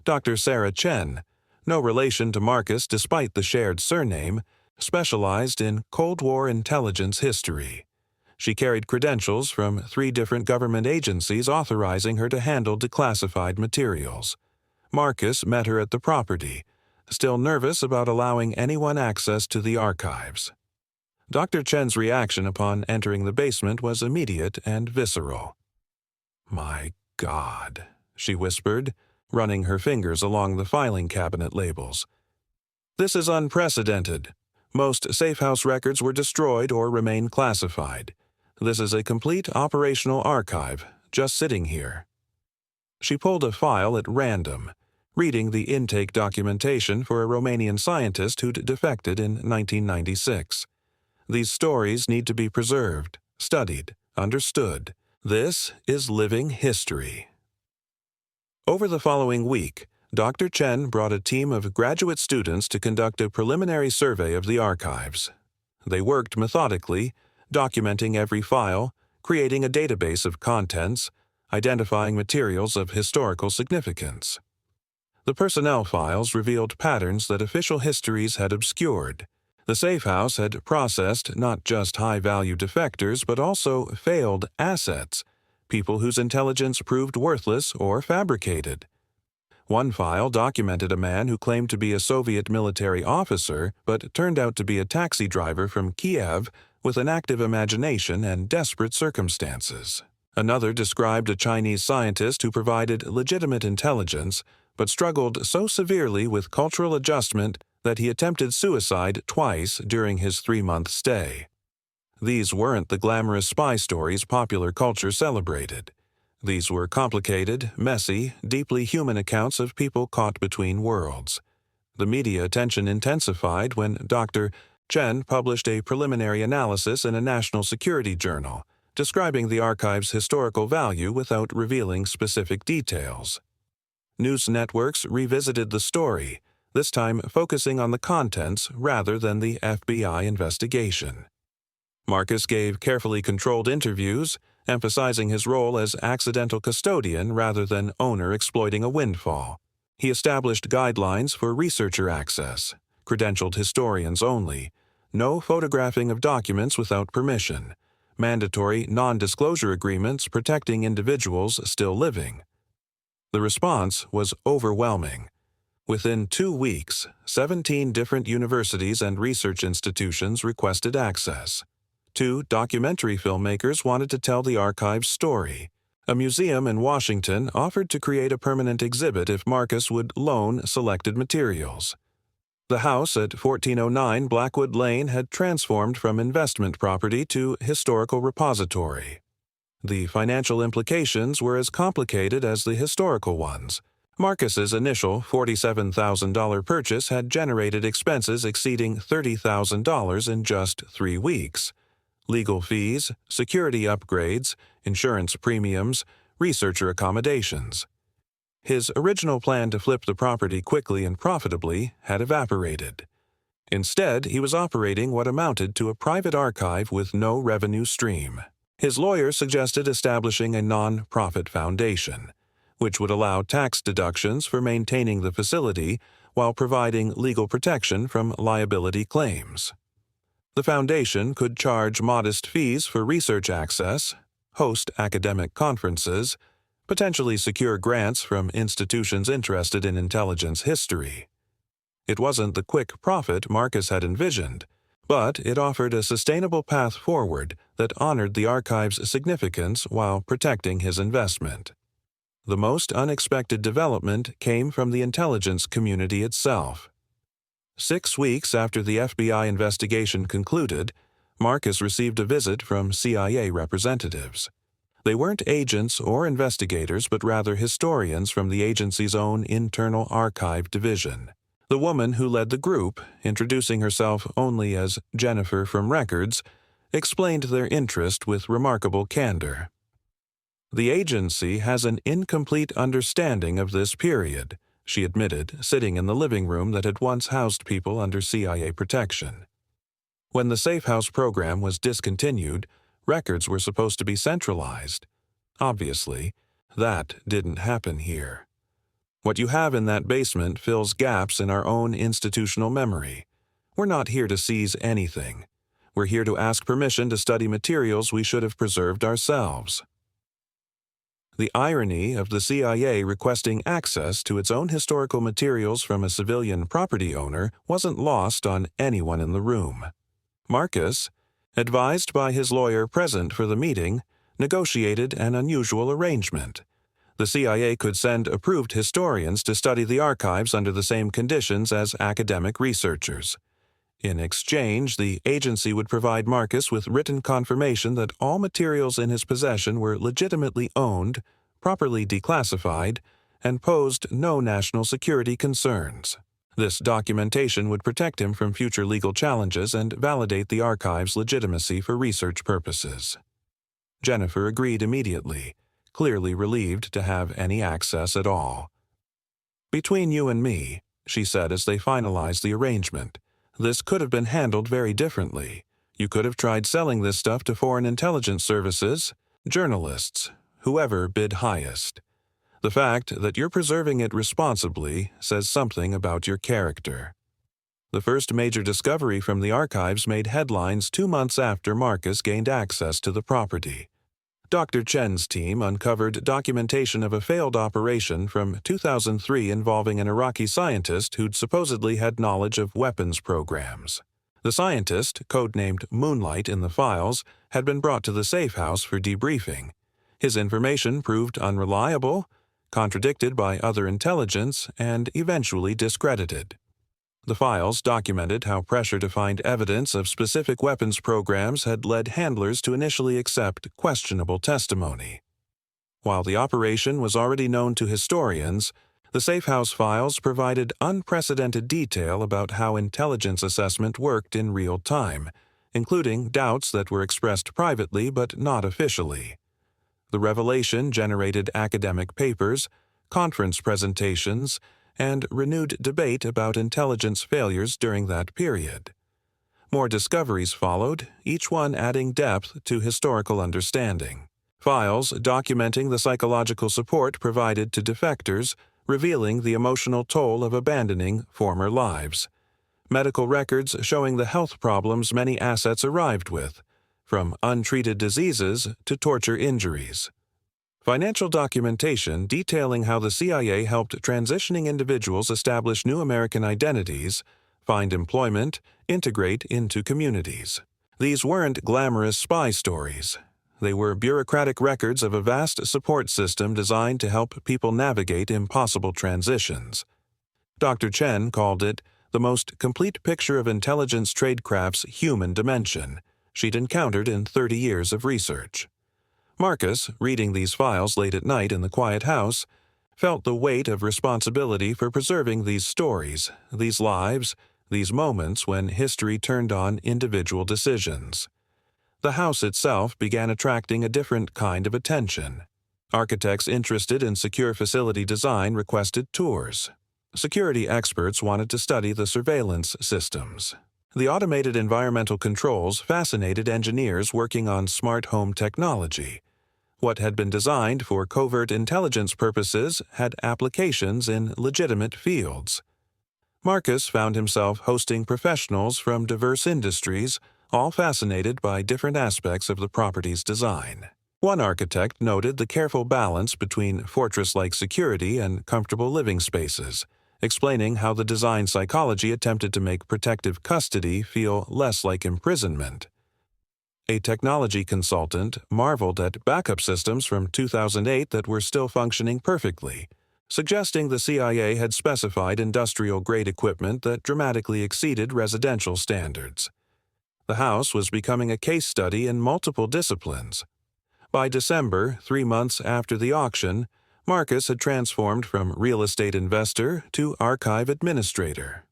Speaker 1: Dr. Sarah Chen, no relation to Marcus despite the shared surname, specialized in Cold War intelligence history. She carried credentials from 3 different government agencies authorizing her to handle declassified materials. Marcus met her at the property, still nervous about allowing anyone access to the archives. Dr. Chen's reaction upon entering the basement was immediate and visceral. "My God," she whispered, running her fingers along the filing cabinet labels. "This is unprecedented. Most safehouse records were destroyed or remain classified. This is a complete operational archive, just sitting here." She pulled a file at random, reading the intake documentation for a Romanian scientist who'd defected in 1996. These stories need to be preserved, studied, understood. This is living history. Over the following week, Dr. Chen brought a team of graduate students to conduct a preliminary survey of the archives. They worked methodically, documenting every file, creating a database of contents, identifying materials of historical significance. The personnel files revealed patterns that official histories had obscured. The safe house had processed not just high-value defectors but also failed assets, people whose intelligence proved worthless or fabricated. One file documented a man who claimed to be a Soviet military officer but turned out to be a taxi driver from Kiev with an active imagination and desperate circumstances. Another described a Chinese scientist who provided legitimate intelligence but struggled so severely with cultural adjustment that he attempted suicide twice during his 3-month stay. These weren't the glamorous spy stories popular culture celebrated. These were complicated, messy, deeply human accounts of people caught between worlds. The media attention intensified when Dr. Chen published a preliminary analysis in a national security journal, describing the archive's historical value without revealing specific details. News networks revisited the story, this time focusing on the contents rather than the FBI investigation. Marcus gave carefully controlled interviews, emphasizing his role as accidental custodian rather than owner exploiting a windfall. He established guidelines for researcher access, credentialed historians only, no photographing of documents without permission, mandatory non-disclosure agreements protecting individuals still living. The response was overwhelming. Within 2 weeks, 17 different universities and research institutions requested access. 2 documentary filmmakers wanted to tell the archive's story. A museum in Washington offered to create a permanent exhibit if Marcus would loan selected materials. The house at 1409 Blackwood Lane had transformed from investment property to historical repository. The financial implications were as complicated as the historical ones. Marcus's initial $47,000 purchase had generated expenses exceeding $30,000 in just 3 weeks. Legal fees, security upgrades, insurance premiums, researcher accommodations. His original plan to flip the property quickly and profitably had evaporated. Instead, he was operating what amounted to a private archive with no revenue stream. His lawyer suggested establishing a non-profit foundation, which would allow tax deductions for maintaining the facility while providing legal protection from liability claims. The foundation could charge modest fees for research access, host academic conferences, potentially secure grants from institutions interested in intelligence history. It wasn't the quick profit Marcus had envisioned, but it offered a sustainable path forward that honored the archive's significance while protecting his investment. The most unexpected development came from the intelligence community itself. 6 weeks after the FBI investigation concluded, Marcus received a visit from CIA representatives. They weren't agents or investigators, but rather historians from the agency's own internal archive division. The woman who led the group, introducing herself only as Jennifer from Records, explained their interest with remarkable candor. "The agency has an incomplete understanding of this period," she admitted, sitting in the living room that had once housed people under CIA protection. When the Safe House program was discontinued, records were supposed to be centralized. Obviously, that didn't happen here. What you have in that basement fills gaps in our own institutional memory. We're not here to seize anything. We're here to ask permission to study materials we should have preserved ourselves. The irony of the CIA requesting access to its own historical materials from a civilian property owner wasn't lost on anyone in the room. Marcus, advised by his lawyer present for the meeting, negotiated an unusual arrangement. The CIA could send approved historians to study the archives under the same conditions as academic researchers. In exchange, the agency would provide Marcus with written confirmation that all materials in his possession were legitimately owned, properly declassified, and posed no national security concerns. This documentation would protect him from future legal challenges and validate the archive's legitimacy for research purposes. Jennifer agreed immediately, clearly relieved to have any access at all. "Between you and me," she said as they finalized the arrangement, "this could have been handled very differently. You could have tried selling this stuff to foreign intelligence services, journalists, whoever bid highest. The fact that you're preserving it responsibly says something about your character." The first major discovery from the archives made headlines 2 months after Marcus gained access to the property. Dr. Chen's team uncovered documentation of a failed operation from 2003 involving an Iraqi scientist who'd supposedly had knowledge of weapons programs. The scientist, codenamed Moonlight in the files, had been brought to the Safe House for debriefing. His information proved unreliable, contradicted by other intelligence, and eventually discredited. The files documented how pressure to find evidence of specific weapons programs had led handlers to initially accept questionable testimony. While the operation was already known to historians, the Safe House files provided unprecedented detail about how intelligence assessment worked in real time, including doubts that were expressed privately but not officially. The revelation generated academic papers, conference presentations, and renewed debate about intelligence failures during that period. More discoveries followed, each one adding depth to historical understanding. Files documenting the psychological support provided to defectors, revealing the emotional toll of abandoning former lives. Medical records showing the health problems many assets arrived with, from untreated diseases to torture injuries. Financial documentation detailing how the CIA helped transitioning individuals establish new American identities, find employment, integrate into communities. These weren't glamorous spy stories. They were bureaucratic records of a vast support system designed to help people navigate impossible transitions. Dr. Chen called it the most complete picture of intelligence tradecraft's human dimension she'd encountered in 30 years of research. Marcus, reading these files late at night in the quiet house, felt the weight of responsibility for preserving these stories, these lives, these moments when history turned on individual decisions. The house itself began attracting a different kind of attention. Architects interested in secure facility design requested tours. Security experts wanted to study the surveillance systems. The automated environmental controls fascinated engineers working on smart home technology. What had been designed for covert intelligence purposes had applications in legitimate fields. Marcus found himself hosting professionals from diverse industries, all fascinated by different aspects of the property's design. One architect noted the careful balance between fortress-like security and comfortable living spaces, explaining how the design psychology attempted to make protective custody feel less like imprisonment. A technology consultant marveled at backup systems from 2008 that were still functioning perfectly, suggesting the CIA had specified industrial-grade equipment that dramatically exceeded residential standards. The house was becoming a case study in multiple disciplines. By December, 3 months after the auction, Marcus had transformed from real estate investor to archive administrator.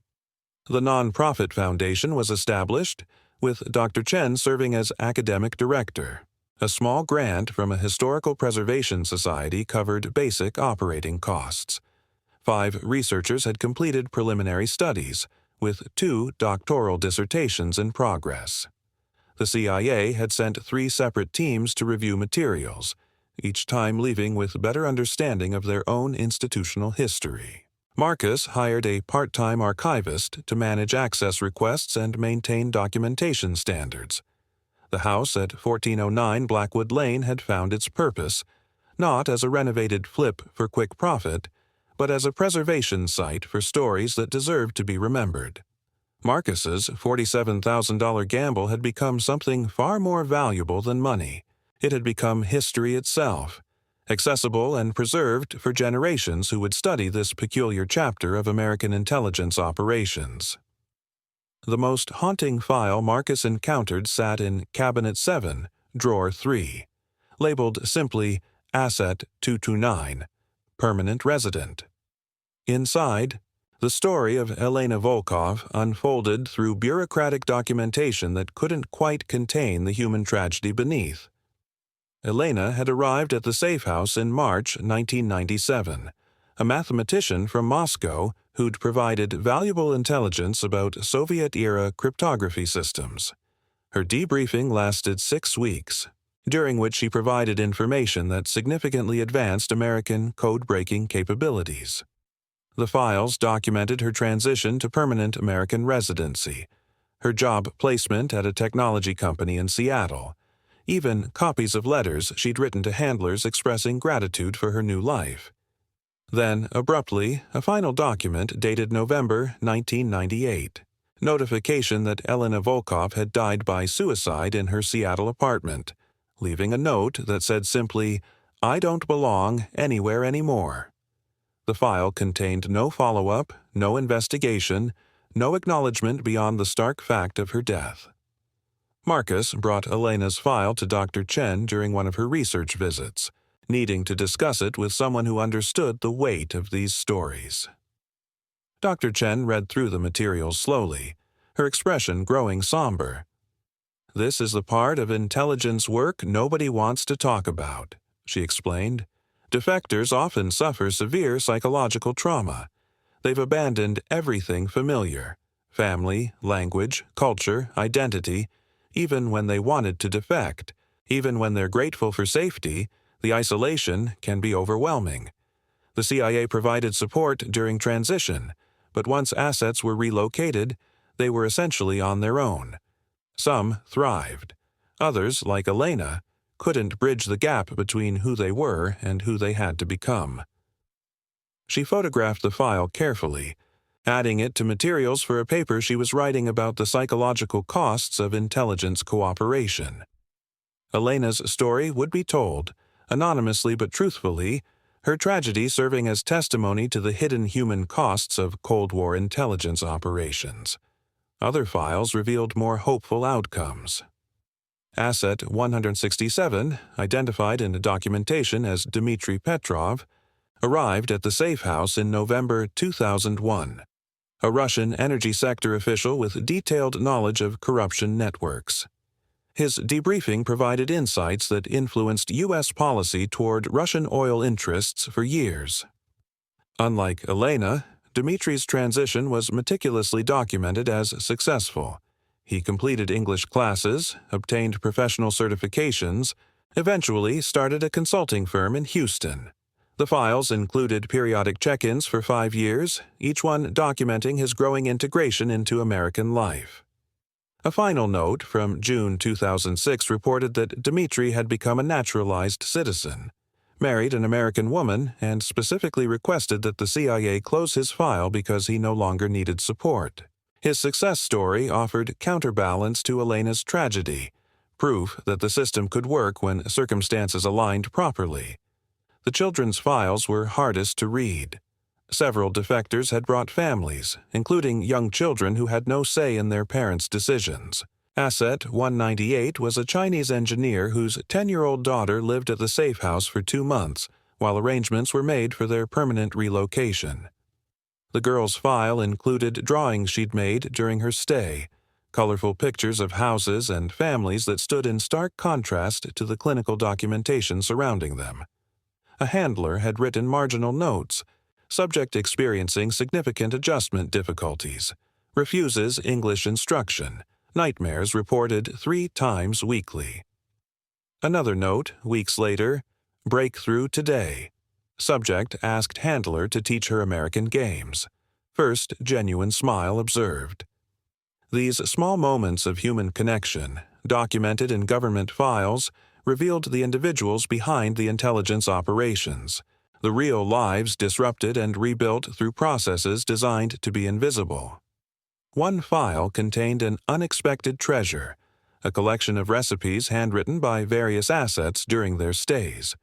Speaker 1: The nonprofit foundation was established, with Dr. Chen serving as academic director. A small grant from a historical preservation society covered basic operating costs. 5 researchers had completed preliminary studies, with 2 doctoral dissertations in progress. The CIA had sent 3 separate teams to review materials, each time leaving with better understanding of their own institutional history. Marcus hired a part-time archivist to manage access requests and maintain documentation standards. The house at 1409 Blackwood Lane had found its purpose, not as a renovated flip for quick profit, but as a preservation site for stories that deserved to be remembered. Marcus's $47,000 gamble had become something far more valuable than money. It had become history itself, accessible and preserved for generations who would study this peculiar chapter of American intelligence operations. The most haunting file Marcus encountered sat in Cabinet 7, Drawer 3, labeled simply Asset 229, Permanent Resident. Inside, the story of Elena Volkov unfolded through bureaucratic documentation that couldn't quite contain the human tragedy beneath. Elena had arrived at the safe house in March 1997, a mathematician from Moscow who'd provided valuable intelligence about Soviet-era cryptography systems. Her debriefing lasted 6 weeks, during which she provided information that significantly advanced American code-breaking capabilities. The files documented her transition to permanent American residency, her job placement at a technology company in Seattle, even copies of letters she'd written to handlers expressing gratitude for her new life. Then, abruptly, a final document dated November 1998, notification that Elena Volkov had died by suicide in her Seattle apartment, leaving a note that said simply, "I don't belong anywhere anymore." The file contained no follow-up, no investigation, no acknowledgement beyond the stark fact of her death. Marcus brought Elena's file to Dr. Chen during one of her research visits, needing to discuss it with someone who understood the weight of these stories. Dr. Chen read through the materials slowly, her expression growing somber. "This is the part of intelligence work nobody wants to talk about," she explained. "Defectors often suffer severe psychological trauma. They've abandoned everything familiar: family, language, culture, identity. Even when they wanted to defect, even when they're grateful for safety, the isolation can be overwhelming. The CIA provided support during transition, but once assets were relocated, they were essentially on their own. Some thrived. Others, like Elena, couldn't bridge the gap between who they were and who they had to become. She photographed the file carefully, adding it to materials for a paper she was writing about the psychological costs of intelligence cooperation. Elena's story would be told, anonymously but truthfully, her tragedy serving as testimony to the hidden human costs of Cold War intelligence operations. Other files revealed more hopeful outcomes. Asset 167, identified in the documentation as Dmitry Petrov, arrived at the safe house in November 2001, a Russian energy sector official with detailed knowledge of corruption networks. His debriefing provided insights that influenced U.S. policy toward Russian oil interests for years. Unlike Elena, Dmitry's transition was meticulously documented as successful. He completed English classes, obtained professional certifications, eventually started a consulting firm in Houston. The files included periodic check-ins for 5 years, each one documenting his growing integration into American life. A final note from June 2006 reported that Dmitry had become a naturalized citizen, married an American woman, and specifically requested that the CIA close his file because he no longer needed support. His success story offered counterbalance to Elena's tragedy, proof that the system could work when circumstances aligned properly. The children's files were hardest to read. Several defectors had brought families, including young children who had no say in their parents' decisions. Asset 198 was a Chinese engineer whose 10-year-old daughter lived at the safe house for 2 months, while arrangements were made for their permanent relocation. The girl's file included drawings she'd made during her stay, colorful pictures of houses and families that stood in stark contrast to the clinical documentation surrounding them. A handler had written marginal notes, subject experiencing significant adjustment difficulties, refuses English instruction, nightmares reported 3 times weekly. Another note, weeks later, breakthrough today. Subject asked handler to teach her American games. First genuine smile observed. These small moments of human connection, documented in government files, revealed the individuals behind the intelligence operations, the real lives disrupted and rebuilt through processes designed to be invisible. One file contained an unexpected treasure, a collection of recipes handwritten by various assets during their stays.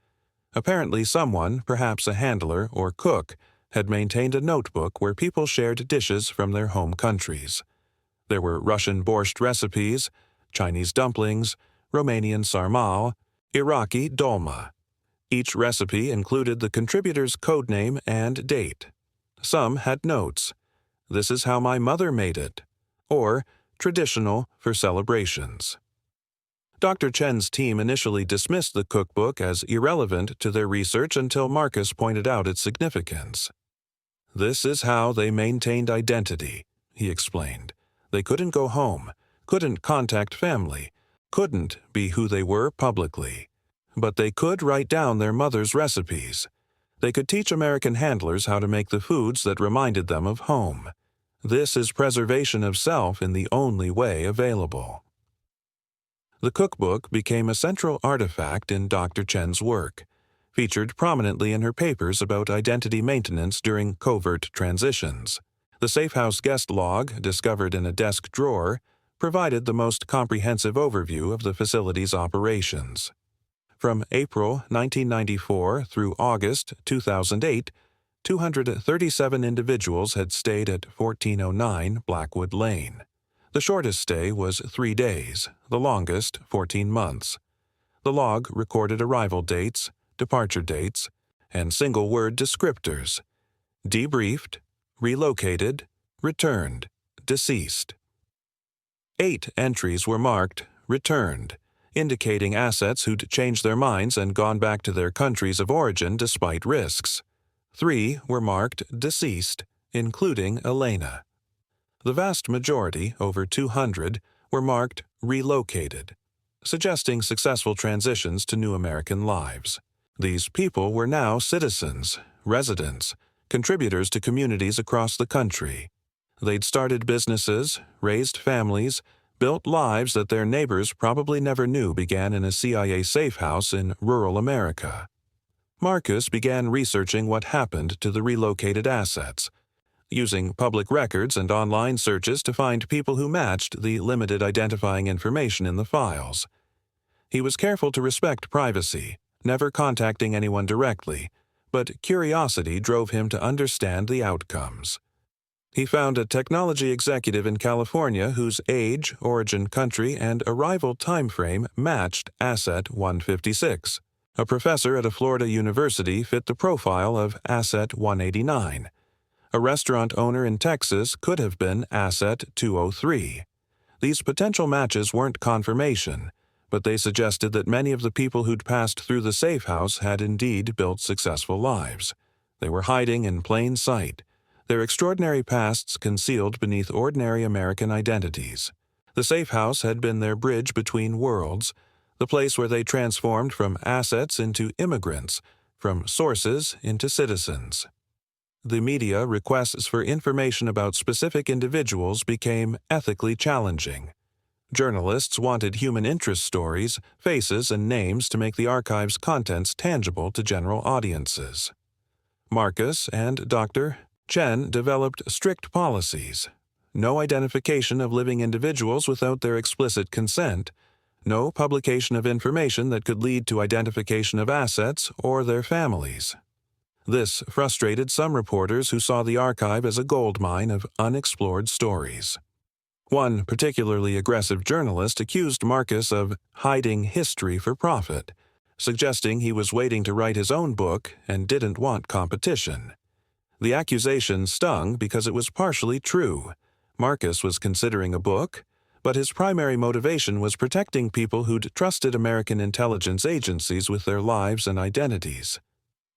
Speaker 1: Apparently someone, perhaps a handler or cook, had maintained a notebook where people shared dishes from their home countries. There were Russian borscht recipes, Chinese dumplings, Romanian sarmal, Iraqi dolma. Each recipe included the contributor's codename and date. Some had notes. "This is how my mother made it," or "traditional for celebrations." Dr. Chen's team initially dismissed the cookbook as irrelevant to their research until Marcus pointed out its significance. "This is how they maintained identity," he explained. "They couldn't go home, couldn't contact family, couldn't be who they were publicly. But they could write down their mother's recipes. They could teach American handlers how to make the foods that reminded them of home. This is preservation of self in the only way available." The cookbook became a central artifact in Dr. Chen's work, featured prominently in her papers about identity maintenance during covert transitions. The safehouse guest log, discovered in a desk drawer, provided the most comprehensive overview of the facility's operations. From April 1994 through August 2008, 237 individuals had stayed at 1409 Blackwood Lane. The shortest stay was 3 days, the longest 14 months. The log recorded arrival dates, departure dates, and single-word descriptors: debriefed, relocated, returned, deceased. 8 entries were marked returned, indicating assets who'd changed their minds and gone back to their countries of origin despite risks. 3 were marked deceased, including Elena. The vast majority, over 200, were marked relocated, suggesting successful transitions to new American lives. These people were now citizens, residents, contributors to communities across the country. They'd started businesses, raised families, built lives that their neighbors probably never knew began in a CIA safe house in rural America. Marcus began researching what happened to the relocated assets, using public records and online searches to find people who matched the limited identifying information in the files. He was careful to respect privacy, never contacting anyone directly, but curiosity drove him to understand the outcomes. He found a technology executive in California whose age, origin country, and arrival timeframe matched Asset 156. A professor at a Florida university fit the profile of Asset 189. A restaurant owner in Texas could have been Asset 203. These potential matches weren't confirmation, but they suggested that many of the people who'd passed through the safe house had indeed built successful lives. They were hiding in plain sight, their extraordinary pasts concealed beneath ordinary American identities. The safe house had been their bridge between worlds, the place where they transformed from assets into immigrants, from sources into citizens. The media requests for information about specific individuals became ethically challenging. Journalists wanted human interest stories, faces, and names to make the archive's contents tangible to general audiences. Marcus and Dr. Chen developed strict policies: no identification of living individuals without their explicit consent, no publication of information that could lead to identification of assets or their families. This frustrated some reporters who saw the archive as a goldmine of unexplored stories. One particularly aggressive journalist accused Marcus of hiding history for profit, suggesting he was waiting to write his own book and didn't want competition. The accusation stung because it was partially true. Marcus was considering a book, but his primary motivation was protecting people who'd trusted American intelligence agencies with their lives and identities.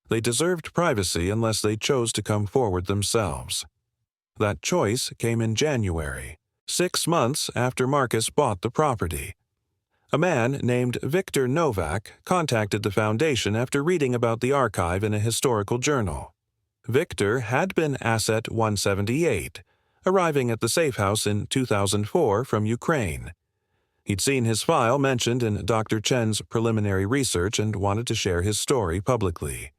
Speaker 1: They deserved privacy unless they chose to come forward themselves. That choice came in January, 6 months after Marcus bought the property. A man named Victor Novak contacted the foundation after reading about the archive in a historical journal. Victor had been Asset 178, arriving at the safe house in 2004 from Ukraine. He'd seen his file mentioned in Dr. Chen's preliminary research and wanted to share his story publicly.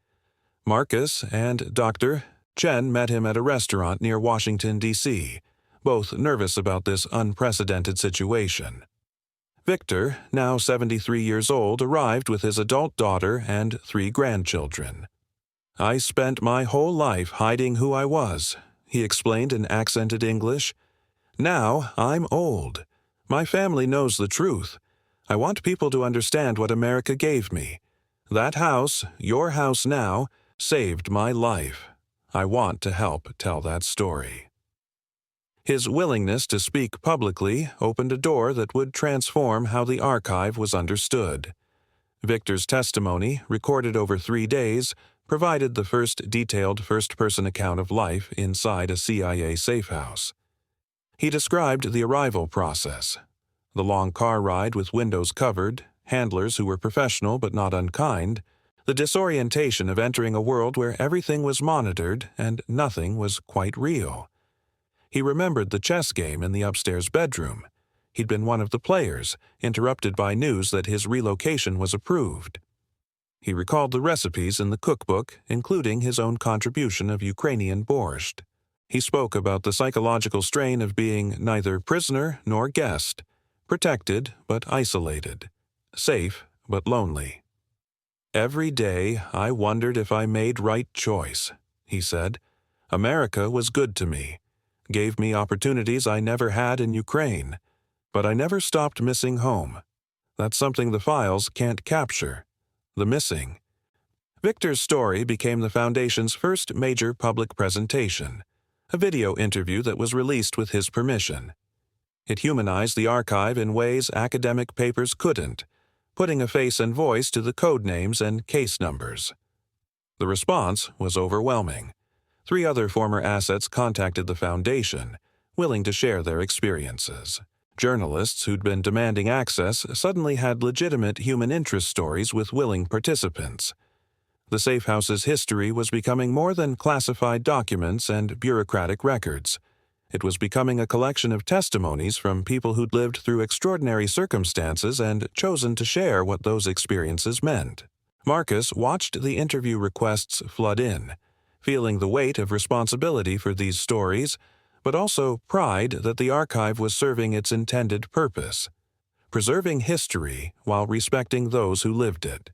Speaker 1: Marcus and Dr. Chen met him at a restaurant near Washington, D.C., both nervous about this unprecedented situation. Victor, now 73 years old, arrived with his adult daughter and 3 grandchildren. "I spent my whole life hiding who I was," he explained in accented English. "Now I'm old. My family knows the truth. I want people to understand what America gave me. That house, your house now, saved my life. I want to help tell that story." His willingness to speak publicly opened a door that would transform how the archive was understood. Victor's testimony, recorded over 3 days, provided the first detailed first-person account of life inside a CIA safe house. He described the arrival process: the long car ride with windows covered, handlers who were professional but not unkind, the disorientation of entering a world where everything was monitored and nothing was quite real. He remembered the chess game in the upstairs bedroom. He'd been one of the players, interrupted by news that his relocation was approved. He recalled the recipes in the cookbook, including his own contribution of Ukrainian borscht. He spoke about the psychological strain of being neither prisoner nor guest, protected but isolated, safe but lonely. "Every day I wondered if I made right choice," he said. "America was good to me, gave me opportunities I never had in Ukraine, but I never stopped missing home. That's something the files can't capture. The missing." Victor's story became the Foundation's first major public presentation, a video interview that was released with his permission. It humanized the archive in ways academic papers couldn't, putting a face and voice to the code names and case numbers. The response was overwhelming. 3 other former assets contacted the Foundation, willing to share their experiences. Journalists who'd been demanding access suddenly had legitimate human interest stories with willing participants. The safe house's history was becoming more than classified documents and bureaucratic records. It was becoming a collection of testimonies from people who'd lived through extraordinary circumstances and chosen to share what those experiences meant. Marcus watched the interview requests flood in, feeling the weight of responsibility for these stories, but also pride that the archive was serving its intended purpose, preserving history while respecting those who lived it.